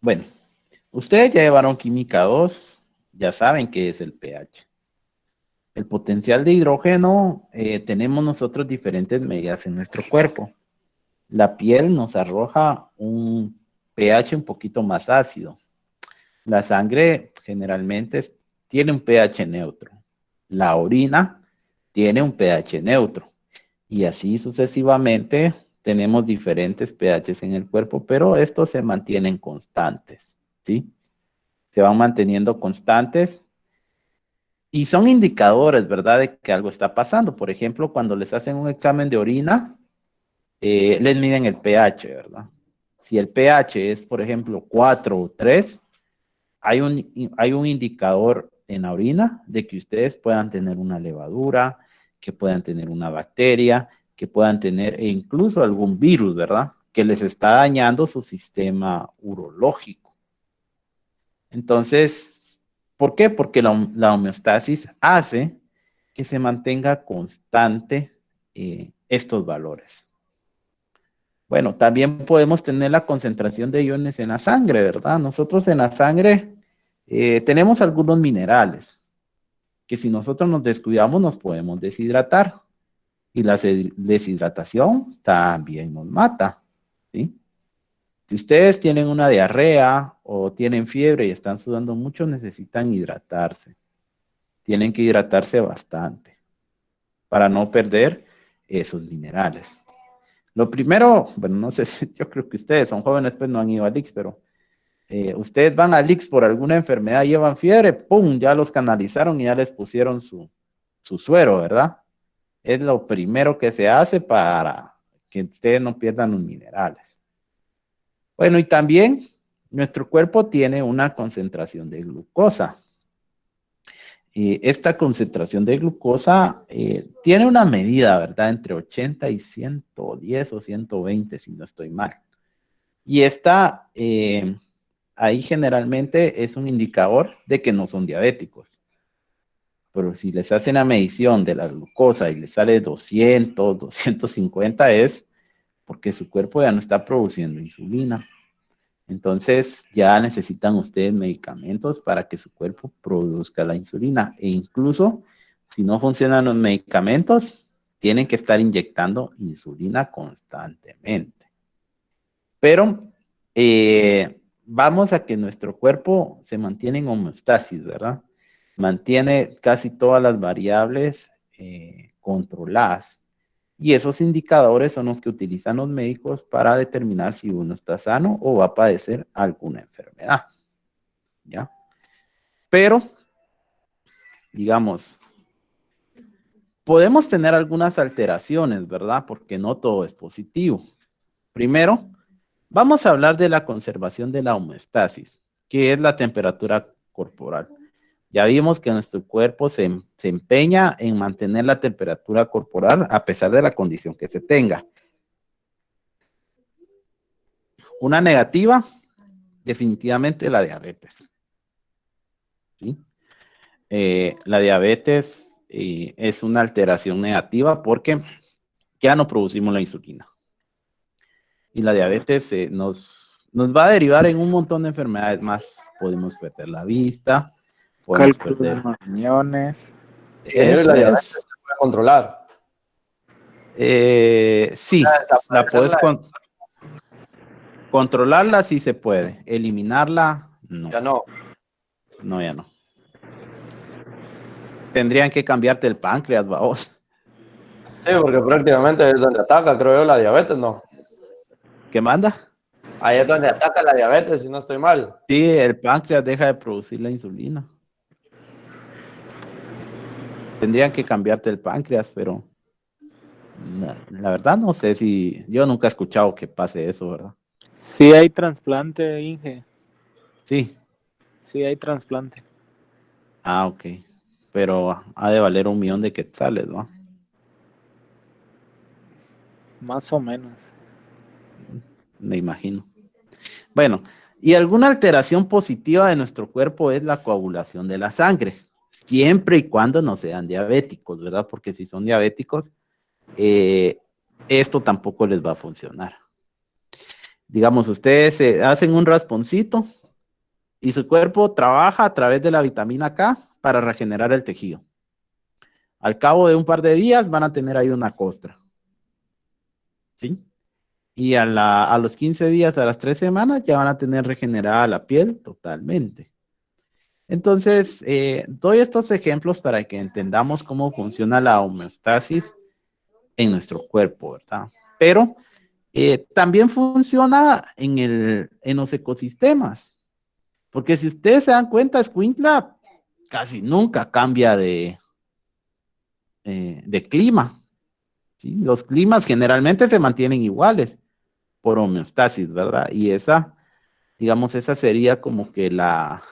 Bueno, ustedes ya llevaron química 2, ya saben qué es el pH. El potencial de hidrógeno, tenemos nosotros diferentes medidas en nuestro cuerpo. La piel nos arroja un pH un poquito más ácido. La sangre generalmente tiene un pH neutro. La orina tiene un pH neutro. Y así sucesivamente tenemos diferentes pHs en el cuerpo, pero estos se mantienen constantes, ¿sí? Se van manteniendo constantes y son indicadores, ¿verdad?, de que algo está pasando. Por ejemplo, cuando les hacen un examen de orina, les miden el pH, ¿verdad? Si el pH es, por ejemplo, 4 o 3, hay un indicador en la orina de que ustedes puedan tener una levadura, que puedan tener una bacteria, que puedan tener incluso algún virus, ¿verdad?, que les está dañando su sistema urológico. Entonces, ¿por qué? Porque la homeostasis hace que se mantenga constante estos valores. Bueno, también podemos tener la concentración de iones en la sangre, ¿verdad? Nosotros en la sangre tenemos algunos minerales que si nosotros nos descuidamos nos podemos deshidratar. Y la deshidratación también nos mata, ¿sí? Si ustedes tienen una diarrea o tienen fiebre y están sudando mucho, necesitan hidratarse. Tienen que hidratarse bastante para no perder esos minerales. Lo primero, bueno, no sé si yo creo que ustedes son jóvenes, pues no han ido al IX, pero ustedes van al IX por alguna enfermedad, llevan fiebre, ¡pum!, ya los canalizaron y ya les pusieron su suero, ¿verdad? Es lo primero que se hace para que ustedes no pierdan los minerales. Bueno, y también nuestro cuerpo tiene una concentración de glucosa. Esta concentración de glucosa tiene una medida, ¿verdad?, entre 80 y 110 o 120, si no estoy mal. Y esta, ahí generalmente es un indicador de que no son diabéticos. Pero si les hacen la medición de la glucosa y les sale 200, 250, es porque su cuerpo ya no está produciendo insulina. Entonces ya necesitan ustedes medicamentos para que su cuerpo produzca la insulina. E incluso si no funcionan los medicamentos, tienen que estar inyectando insulina constantemente. Pero vamos a que nuestro cuerpo se mantiene en homeostasis, ¿verdad? Mantiene casi todas las variables controladas. Y esos indicadores son los que utilizan los médicos para determinar si uno está sano o va a padecer alguna enfermedad. ¿Ya? Pero, digamos, podemos tener algunas alteraciones, ¿verdad? Porque no todo es positivo. Primero, vamos a hablar de la conservación de la homeostasis, que es la temperatura corporal. Ya vimos que nuestro cuerpo se empeña en mantener la temperatura corporal a pesar de la condición que se tenga. Una negativa, definitivamente la diabetes. ¿Sí? La diabetes es una alteración negativa porque ya no producimos la insulina. Y la diabetes nos va a derivar en un montón de enfermedades más. Podemos perder la vista, podemos Cálculo de perder... riñones. Ingeniero, ¿y la diabetes se puede controlar? Sí, la puedes Desaparecerla, controlarla sí se puede. Eliminarla, no. ya no. No, ya no. Tendrían que cambiarte el páncreas, vamos. Sí, porque prácticamente es donde ataca, creo yo, la diabetes, ¿no? ¿Qué manda? Ahí es donde ataca la diabetes, si no estoy mal. Sí, el páncreas deja de producir la insulina. Tendrían que cambiarte el páncreas, pero la verdad no sé si... Yo nunca he escuchado que pase eso, ¿verdad? Sí hay trasplante, Inge. Sí. Sí hay trasplante. Ah, ok. Pero ha de valer 1,000,000 de quetzales, ¿no? Más o menos. Me imagino. Bueno, y alguna alteración positiva de nuestro cuerpo es la coagulación de la sangre, siempre y cuando no sean diabéticos, ¿verdad? Porque si son diabéticos, esto tampoco les va a funcionar. Digamos, ustedes hacen un rasponcito y su cuerpo trabaja a través de la vitamina K para regenerar el tejido. Al cabo de un par de días van a tener ahí una costra. ¿Sí? Y a los 15 días, a las 3 semanas, ya van a tener regenerada la piel totalmente. Entonces, doy estos ejemplos para que entendamos cómo funciona la homeostasis en nuestro cuerpo, ¿verdad? Pero también funciona en los ecosistemas, porque si ustedes se dan cuenta, Escuintla casi nunca cambia de clima, ¿sí? Los climas generalmente se mantienen iguales por homeostasis, ¿verdad? Y digamos, esa sería como que la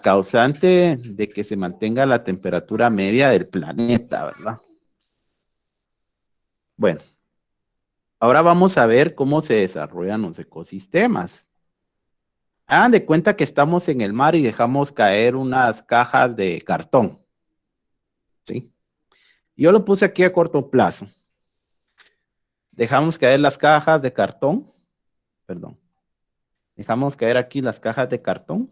causante de que se mantenga la temperatura media del planeta, ¿verdad? Bueno, ahora vamos a ver cómo se desarrollan los ecosistemas. Hagan de cuenta que estamos en el mar y dejamos caer unas cajas de cartón, ¿sí? Yo lo puse aquí a corto plazo. Dejamos caer las cajas de cartón, perdón. Dejamos caer aquí las cajas de cartón.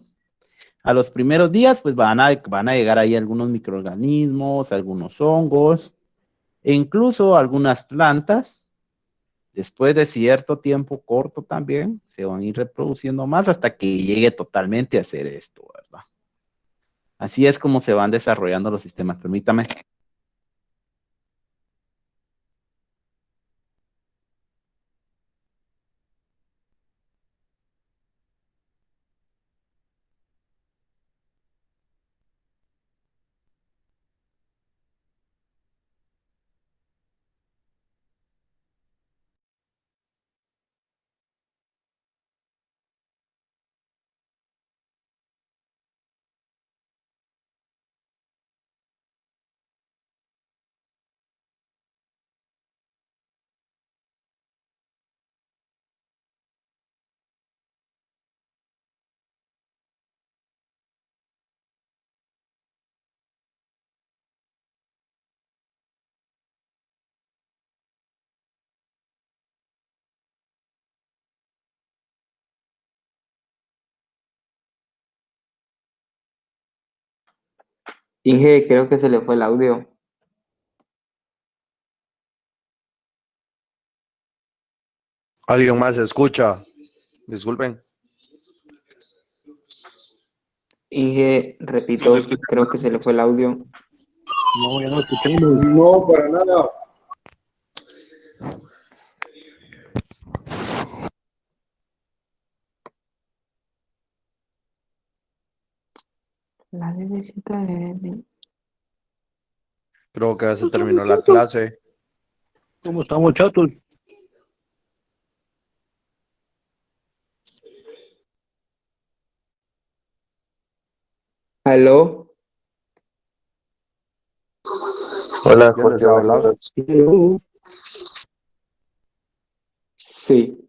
A los primeros días, pues van a llegar ahí algunos microorganismos, algunos hongos, e incluso algunas plantas. Después de cierto tiempo corto también, se van a ir reproduciendo más hasta que llegue totalmente a hacer esto, ¿verdad? Así es como se van desarrollando los sistemas. Permítame. Inge, creo que se le fue el audio. ¿Alguien más se escucha? Disculpen. Inge, repito, creo que se le fue el audio. No, ya no escuchamos. No, para nada. La bebecita de bebé. Creo que ya se terminó la clase. ¿Cómo estamos, chatos? ¿Aló? Hola, ¿Quién Jorge, desea buenas hablar? noches. Sí.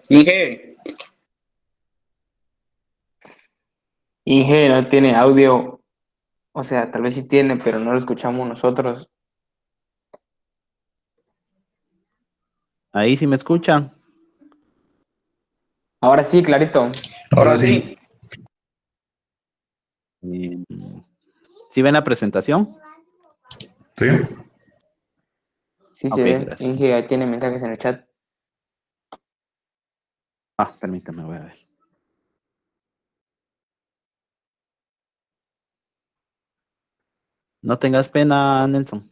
Inge, Inge no tiene audio. O sea, tal vez sí tiene, pero no lo escuchamos nosotros. Ahí sí me escuchan. Ahora sí, clarito. ahora sí. ¿Sí ven la presentación? Sí. Sí se Ok, ve. gracias. Inge ahí tiene mensajes en el chat. Permítame, voy a ver. No tengas pena, Nelson.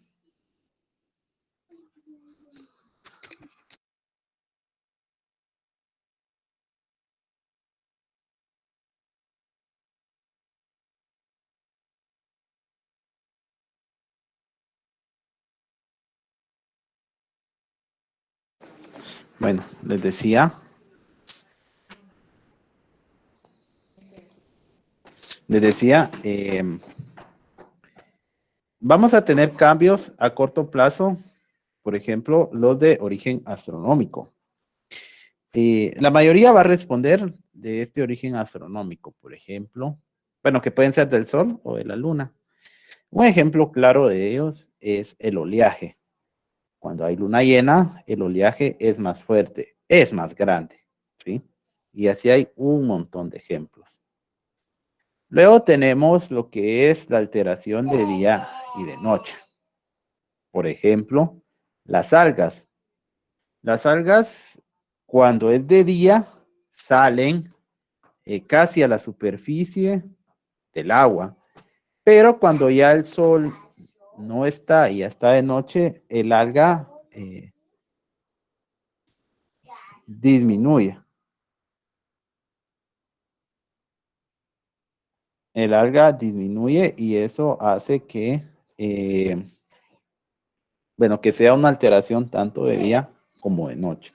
Bueno, les decía. Vamos a tener cambios a corto plazo, por ejemplo, los de origen astronómico. La mayoría va a responder de este origen astronómico, por ejemplo, bueno, que pueden ser del Sol o de la Luna. Un ejemplo claro de ellos es el oleaje. Cuando hay luna llena, el oleaje es más fuerte, es más grande, ¿sí? Y así hay un montón de ejemplos. Luego tenemos lo que es la alteración de día y de noche. Por ejemplo, las algas. Las algas, cuando es de día, salen casi a la superficie del agua, pero cuando ya el sol no está y ya está de noche, el alga disminuye. El alga disminuye y eso hace que, bueno, que sea una alteración tanto de día como de noche.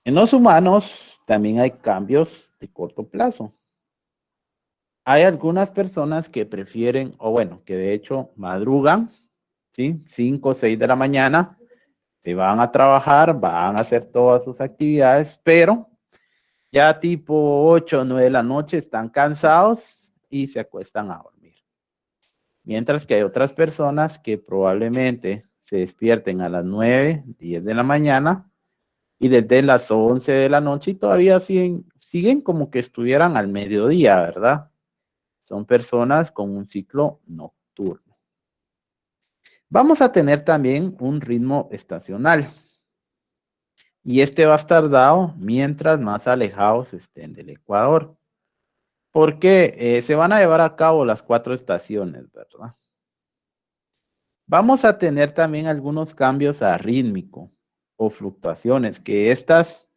En los humanos también hay cambios de corto plazo. Hay algunas personas que prefieren, o bueno, que de hecho madrugan, ¿sí? 5 o 6 de la mañana, se van a trabajar, van a hacer todas sus actividades, pero ya tipo 8 o 9 de la noche están cansados y se acuestan a dormir. Mientras que hay otras personas que probablemente se despierten a las 9, 10 de la mañana y desde las 11 de la noche y todavía siguen como que estuvieran al mediodía, ¿verdad? Son personas con un ciclo nocturno. Vamos a tener también un ritmo estacional. Y este va a estar dado mientras más alejados estén del ecuador. Porque se van a llevar a cabo las 4 estaciones, ¿verdad? Vamos a tener también algunos cambios arrítmicos o fluctuaciones, que estas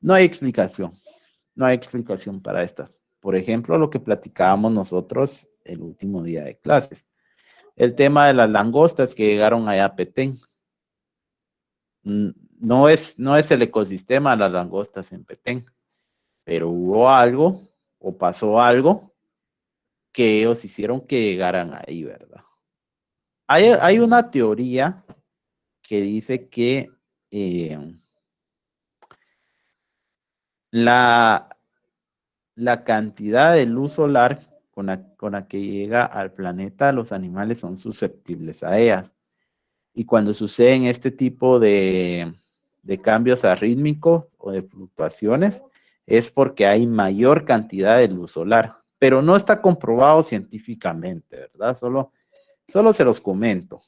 no hay explicación. No hay explicación para estas. Por ejemplo, lo que platicábamos nosotros el último día de clases. El tema de las langostas que llegaron allá a Petén. No es el ecosistema de las langostas en Petén, pero hubo algo o pasó algo que ellos hicieron que llegaran ahí, ¿verdad? Hay una teoría que dice que la cantidad de luz solar con la que llega al planeta, los animales son susceptibles a ellas. Y cuando suceden este tipo de cambios arrítmicos o de fluctuaciones, es porque hay mayor cantidad de luz solar. Pero no está comprobado científicamente, ¿verdad? Solo se los comento.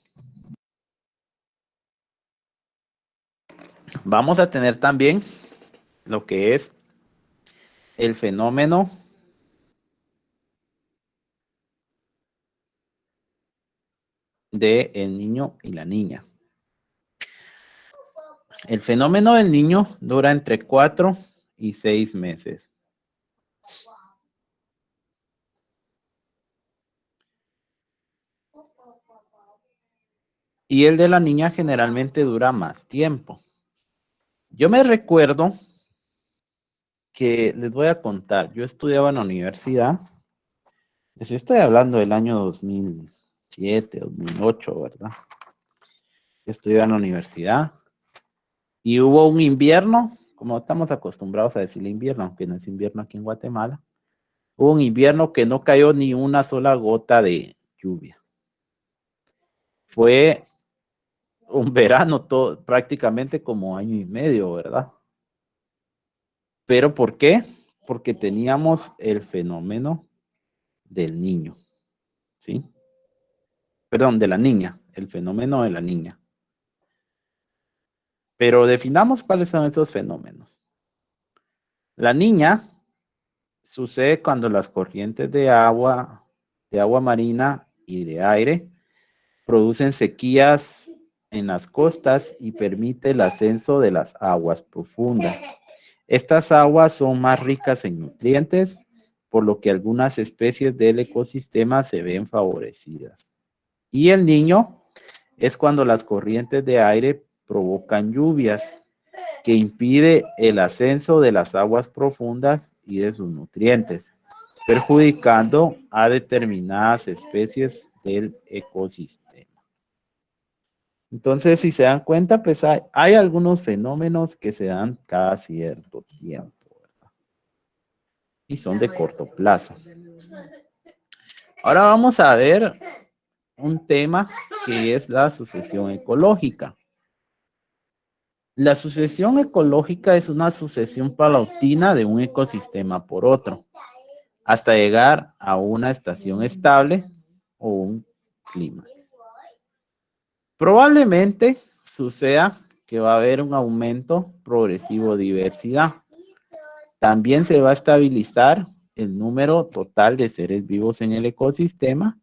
Vamos a tener también lo que es el fenómeno de el niño y la niña. El fenómeno del niño dura entre 4 y 6 meses. Y el de la niña generalmente dura más tiempo. Yo me recuerdo que les voy a contar, yo estudiaba en la universidad, les estoy hablando del año 2007, 2008, ¿verdad? Estudiaba en la universidad y hubo un invierno, como estamos acostumbrados a decir invierno, aunque no es invierno aquí en Guatemala, hubo un invierno que no cayó ni una sola gota de lluvia. Fue un verano prácticamente como año y medio, ¿verdad? ¿Pero por qué? Porque teníamos el fenómeno del niño, ¿sí? Perdón, de la niña, el fenómeno de la niña. Pero definamos cuáles son esos fenómenos. La niña sucede cuando las corrientes de agua marina y de aire producen sequías en las costas y permite el ascenso de las aguas profundas. Estas aguas son más ricas en nutrientes, por lo que algunas especies del ecosistema se ven favorecidas. Y el niño es cuando las corrientes de aire provocan lluvias que impide el ascenso de las aguas profundas y de sus nutrientes, perjudicando a determinadas especies del ecosistema. Entonces, si se dan cuenta, pues hay algunos fenómenos que se dan cada cierto tiempo, ¿verdad? Y son de corto plazo. Ahora vamos a ver un tema que es la sucesión ecológica. La sucesión ecológica es una sucesión paulatina de un ecosistema por otro, hasta llegar a una estación estable o un clima. Probablemente suceda que va a haber un aumento progresivo de diversidad. También se va a estabilizar el número total de seres vivos en el ecosistema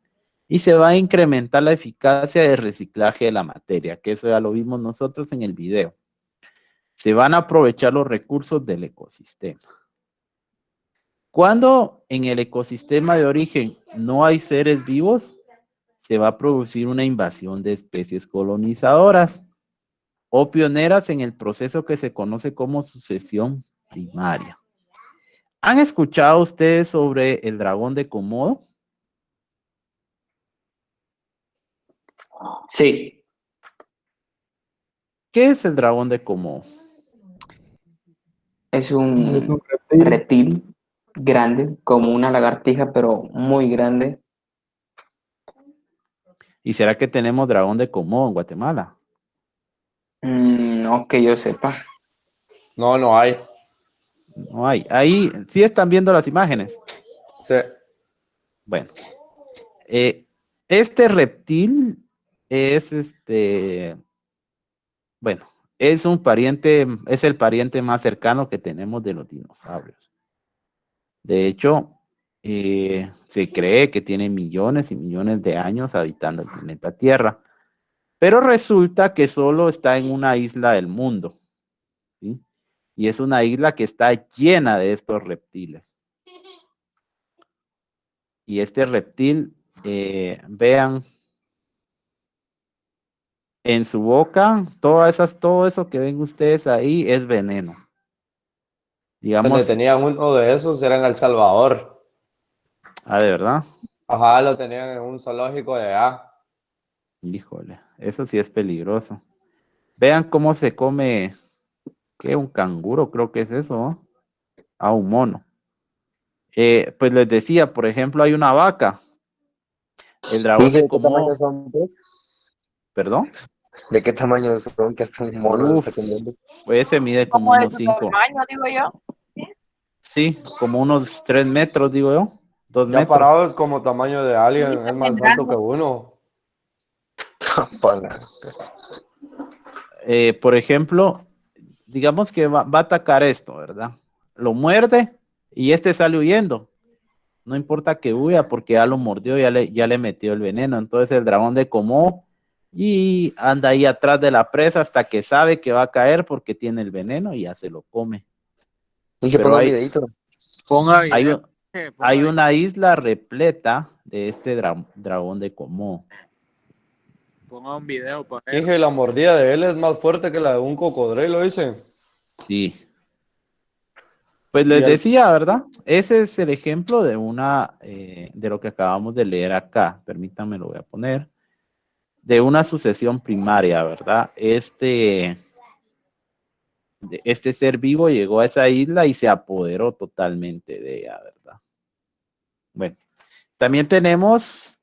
y se va a incrementar la eficacia de reciclaje de la materia, que eso ya lo vimos nosotros en el video. Se van a aprovechar los recursos del ecosistema. Cuando en el ecosistema de origen no hay seres vivos, se va a producir una invasión de especies colonizadoras o pioneras en el proceso que se conoce como sucesión primaria. ¿Han escuchado ustedes sobre el dragón de Komodo? Sí. ¿Qué es el dragón de Komodo? Es un reptil grande, como una lagartija, pero muy grande. ¿Y será que tenemos dragón de Komodo en Guatemala? No que yo sepa. No, no hay. No hay. Ahí sí están viendo las imágenes. Sí. Bueno, este reptil es bueno, es un pariente, es el pariente más cercano que tenemos de los dinosaurios. De hecho, se cree que tiene millones y millones de años habitando el planeta Tierra, pero resulta que solo está en una isla del mundo, ¿sí? Y es una isla que está llena de estos reptiles. Y este reptil, vean, en su boca, todo eso que ven ustedes ahí es veneno. Donde Digamos, tenían uno de esos era en El Salvador. ¿de verdad? Ajá, lo tenían en un zoológico de allá. Híjole, eso sí es peligroso. Vean cómo se come, ¿qué? Un canguro, creo que es eso, ¿no? Un mono. Pues les decía, por ejemplo, hay una vaca. El dragón ¿Y de de qué tamaño Komodo, son, pues? ¿perdón? ¿De qué tamaño son que hasta un mono se Uf, está comiendo? pues ese mide como Como de unos su 5. tamaño, digo yo. Sí, como unos 3 metros, digo yo. 2 Ya metros. parados como tamaño de Sí, alien, está es bien más alto que grande. uno. Por ejemplo, digamos que va a atacar esto, ¿verdad? Lo muerde y este sale huyendo. No importa que huya porque ya lo mordió, ya le metió el veneno. Entonces el dragón de Komodo y anda ahí atrás de la presa hasta que sabe que va a caer porque tiene el veneno y ya se lo come. Y que Pero ponga un videito. Ponga hay, video. hay una isla repleta de este dragón de Komodo. Ponga un video para ver. Dije, la mordida de él es más fuerte que la de un cocodrilo, dice. Sí. Pues Y les el, decía, ¿verdad? Ese es el ejemplo de de lo que acabamos de leer acá. Permítanme, lo voy a poner. De una sucesión primaria, ¿verdad? Este ser vivo llegó a esa isla y se apoderó totalmente de ella, ¿verdad? Bueno, también tenemos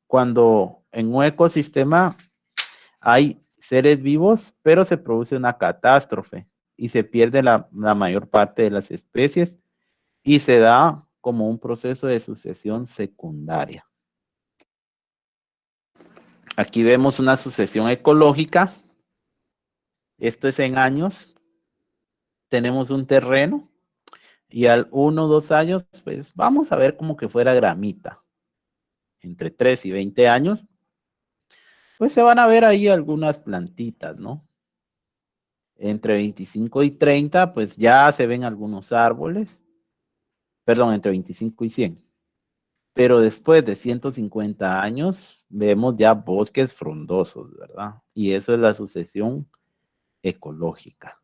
cuando en un ecosistema hay seres vivos, pero se produce una catástrofe y se pierde la mayor parte de las especies y se da como un proceso de sucesión secundaria. Aquí vemos una sucesión ecológica. Esto es en años. Tenemos un terreno y al 1 o 2 años, pues vamos a ver como que fuera gramita. Entre 3 y 20 años, pues se van a ver ahí algunas plantitas, ¿no? Entre 25 y 30, pues ya se ven algunos árboles. Perdón, entre 25 y 100. Pero después de 150 años, vemos ya bosques frondosos, ¿verdad? Y eso es la sucesión ecológica.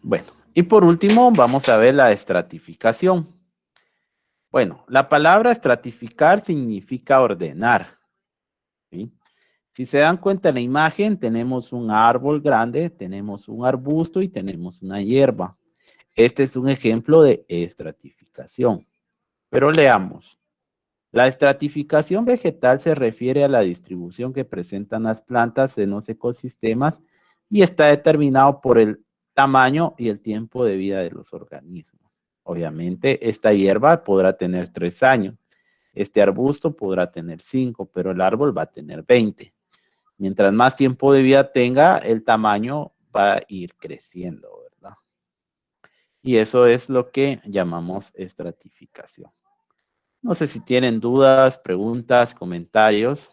Bueno, y por último, vamos a ver la estratificación. Bueno, la palabra estratificar significa ordenar, ¿sí? Si se dan cuenta en la imagen, tenemos un árbol grande, tenemos un arbusto y tenemos una hierba. Este es un ejemplo de estratificación. Pero leamos. La estratificación vegetal se refiere a la distribución que presentan las plantas en los ecosistemas y está determinado por el tamaño y el tiempo de vida de los organismos. Obviamente, esta hierba podrá tener 3 años, este arbusto podrá tener 5, pero el árbol va a tener 20. Mientras más tiempo de vida tenga, el tamaño va a ir creciendo, ¿verdad? Y eso es lo que llamamos estratificación. No sé si tienen dudas, preguntas, comentarios.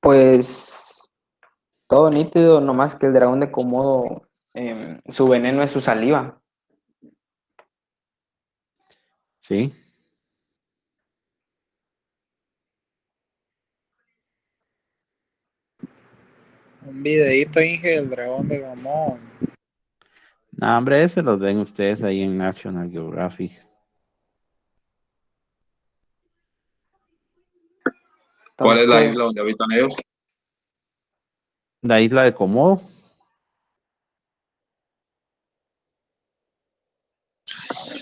Pues todo nítido, nomás que el dragón de Komodo, su veneno es su saliva. Sí. Un videíto, Inge, del dragón de Gamón. No, hombre, ese lo ven ustedes ahí en National Geographic. ¿Cuál es la isla donde habitan ellos? La isla de Komodo.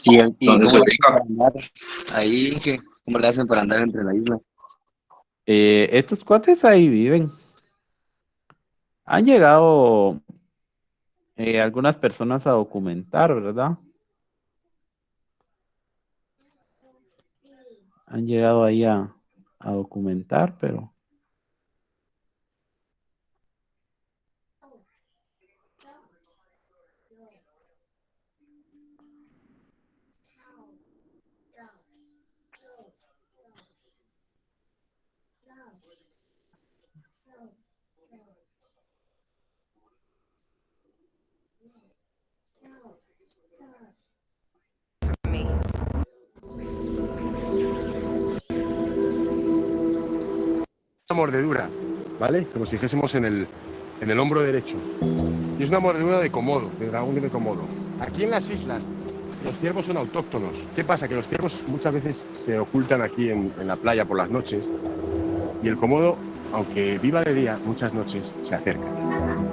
¿Y ¿Dónde cómo se le hacen ubica? para andar ahí? ¿Cómo le hacen para andar entre la isla? Estos cuates ahí viven. Han llegado algunas personas a documentar, ¿verdad? Han llegado ahí a documentar, pero Una mordedura, ¿vale? Como si dijésemos en el hombro derecho. Y es una mordedura de Komodo, de dragón de Komodo. Aquí en las islas, los ciervos son autóctonos. ¿Qué pasa? Que los ciervos muchas veces se ocultan aquí en la playa por las noches. Y el Komodo, aunque viva de día, muchas noches se acerca.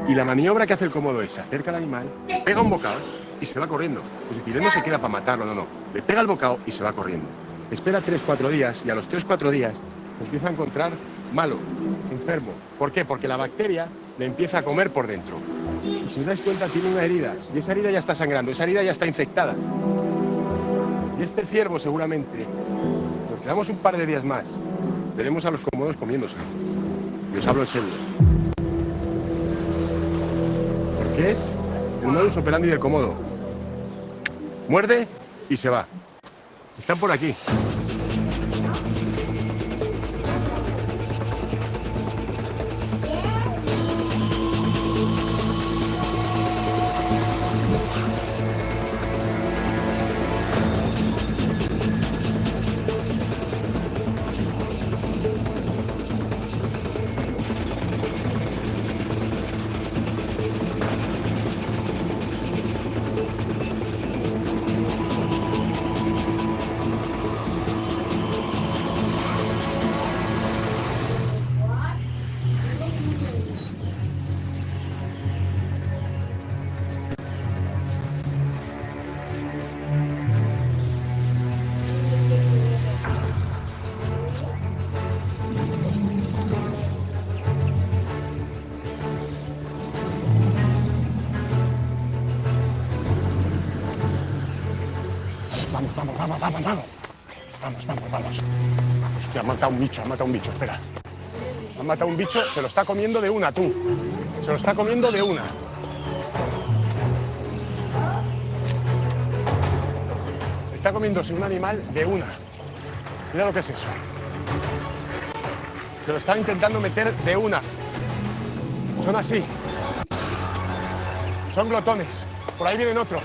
Y la maniobra que hace el Komodo es: se acerca al animal, pega un bocado y se va corriendo. Es decir, él no se queda para matarlo, no. Le pega el bocado y se va corriendo. Espera 3-4 días y a los 3-4 días empieza a encontrar malo, enfermo. ¿Por qué? Porque la bacteria le empieza a comer por dentro. Y si os dais cuenta, tiene una herida. Y esa herida ya está sangrando, esa herida ya está infectada. Y este ciervo seguramente, nos quedamos un par de días más, veremos a los Komodos comiéndose. Y os hablo en serio. Porque es el modus operandi del Komodo. Muerde y se va. Están por aquí. Vamos. Hostia, han matado un bicho, espera. Han matado un bicho, se lo está comiendo de una, tú. Se lo está comiendo de una. Está comiéndose un animal de una. Mira lo que es eso. Se lo está intentando meter de una. Son así. Son glotones. Por ahí vienen otros.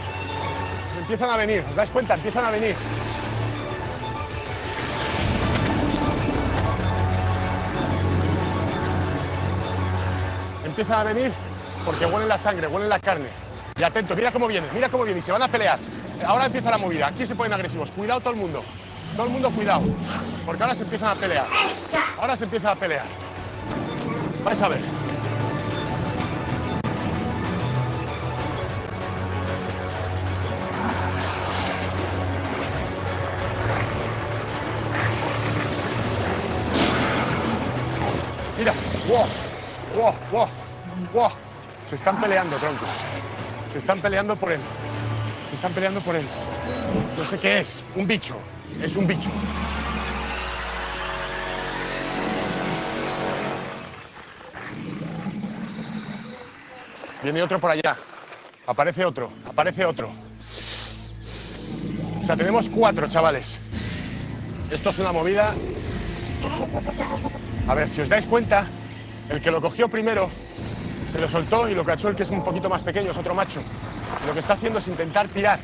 Empiezan a venir, ¿os dais cuenta? Empiezan a venir. Empiezan a venir porque huelen la sangre, huelen la carne. Y atento, mira cómo vienen, y se van a pelear. Ahora empieza la movida, aquí se ponen agresivos. Cuidado todo el mundo cuidado. Porque ahora se empiezan a pelear. Vais a ver. Mira, ¡wow! Se están peleando, tronco. Se están peleando por él. No sé qué es. Un bicho. Es un bicho. Viene otro por allá. Aparece otro. O sea, tenemos 4, chavales. Esto es una movida. A ver, si os dais cuenta, el que lo cogió primero se lo soltó y lo cachó el que es un poquito más pequeño, es otro macho. Y lo que está haciendo es intentar tirar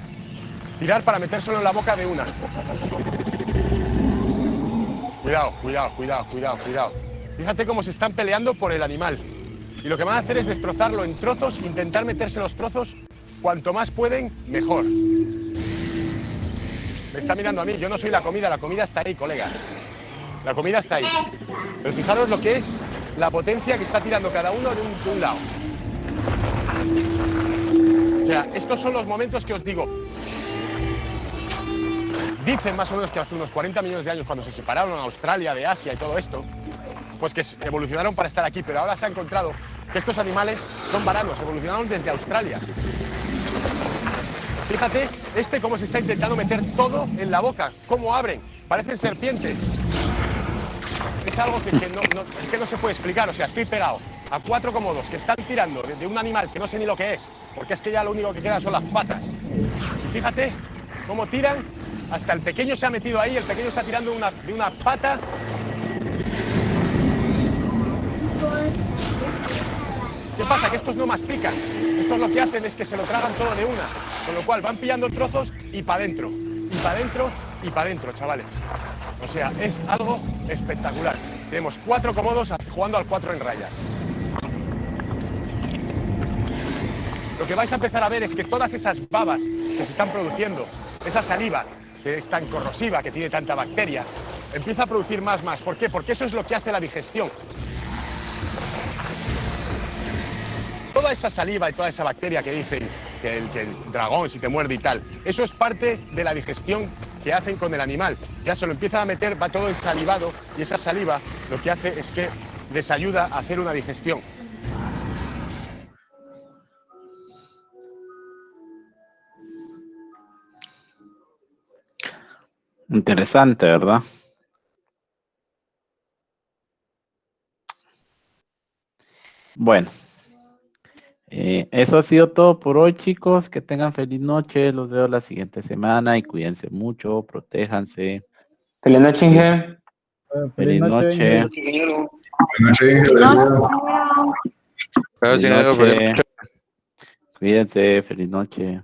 para metérselo en la boca de una. Cuidado. Fíjate cómo se están peleando por el animal. Y lo que van a hacer es destrozarlo en trozos, intentar meterse los trozos cuanto más pueden, mejor. Me está mirando a mí, yo no soy la comida está ahí, colega. La comida está ahí. Pero fijaros lo que es la potencia que está tirando cada uno de un lado. O sea, estos son los momentos que os digo. Dicen más o menos que hace unos 40 millones de años, cuando se separaron a Australia de Asia y todo esto, pues que evolucionaron para estar aquí, pero ahora se ha encontrado que estos animales son varanos, evolucionaron desde Australia. Fíjate, cómo se está intentando meter todo en la boca, cómo abren, parecen serpientes. Es algo que no se puede explicar, o sea, estoy pegado a 4 cómodos que están tirando de un animal que no sé ni lo que es, porque es que ya lo único que queda son las patas. Y fíjate cómo tiran, hasta el pequeño se ha metido ahí, el pequeño está tirando de una pata. ¿Qué pasa? Que estos no mastican. Estos lo que hacen es que se lo tragan todo de una. Con lo cual van pillando trozos y para adentro. Y para adentro y para adentro, chavales. O sea, es algo espectacular. Tenemos 4 cómodos jugando al 4 en raya. Lo que vais a empezar a ver es que todas esas babas que se están produciendo, esa saliva que es tan corrosiva, que tiene tanta bacteria, empieza a producir más. ¿Por qué? Porque eso es lo que hace la digestión. Toda esa saliva y toda esa bacteria que dicen que el dragón si te muerde y tal, eso es parte de la digestión que hacen con el animal. Ya se lo empiezan a meter, va todo ensalivado y esa saliva lo que hace es que les ayuda a hacer una digestión. Interesante, ¿verdad? Bueno. Eso ha sido todo por hoy, chicos. Que tengan feliz noche. Los veo la siguiente semana y cuídense mucho, protéjanse. Feliz noche, Inge. Feliz noche. Feliz noche. Cuídense, feliz noche.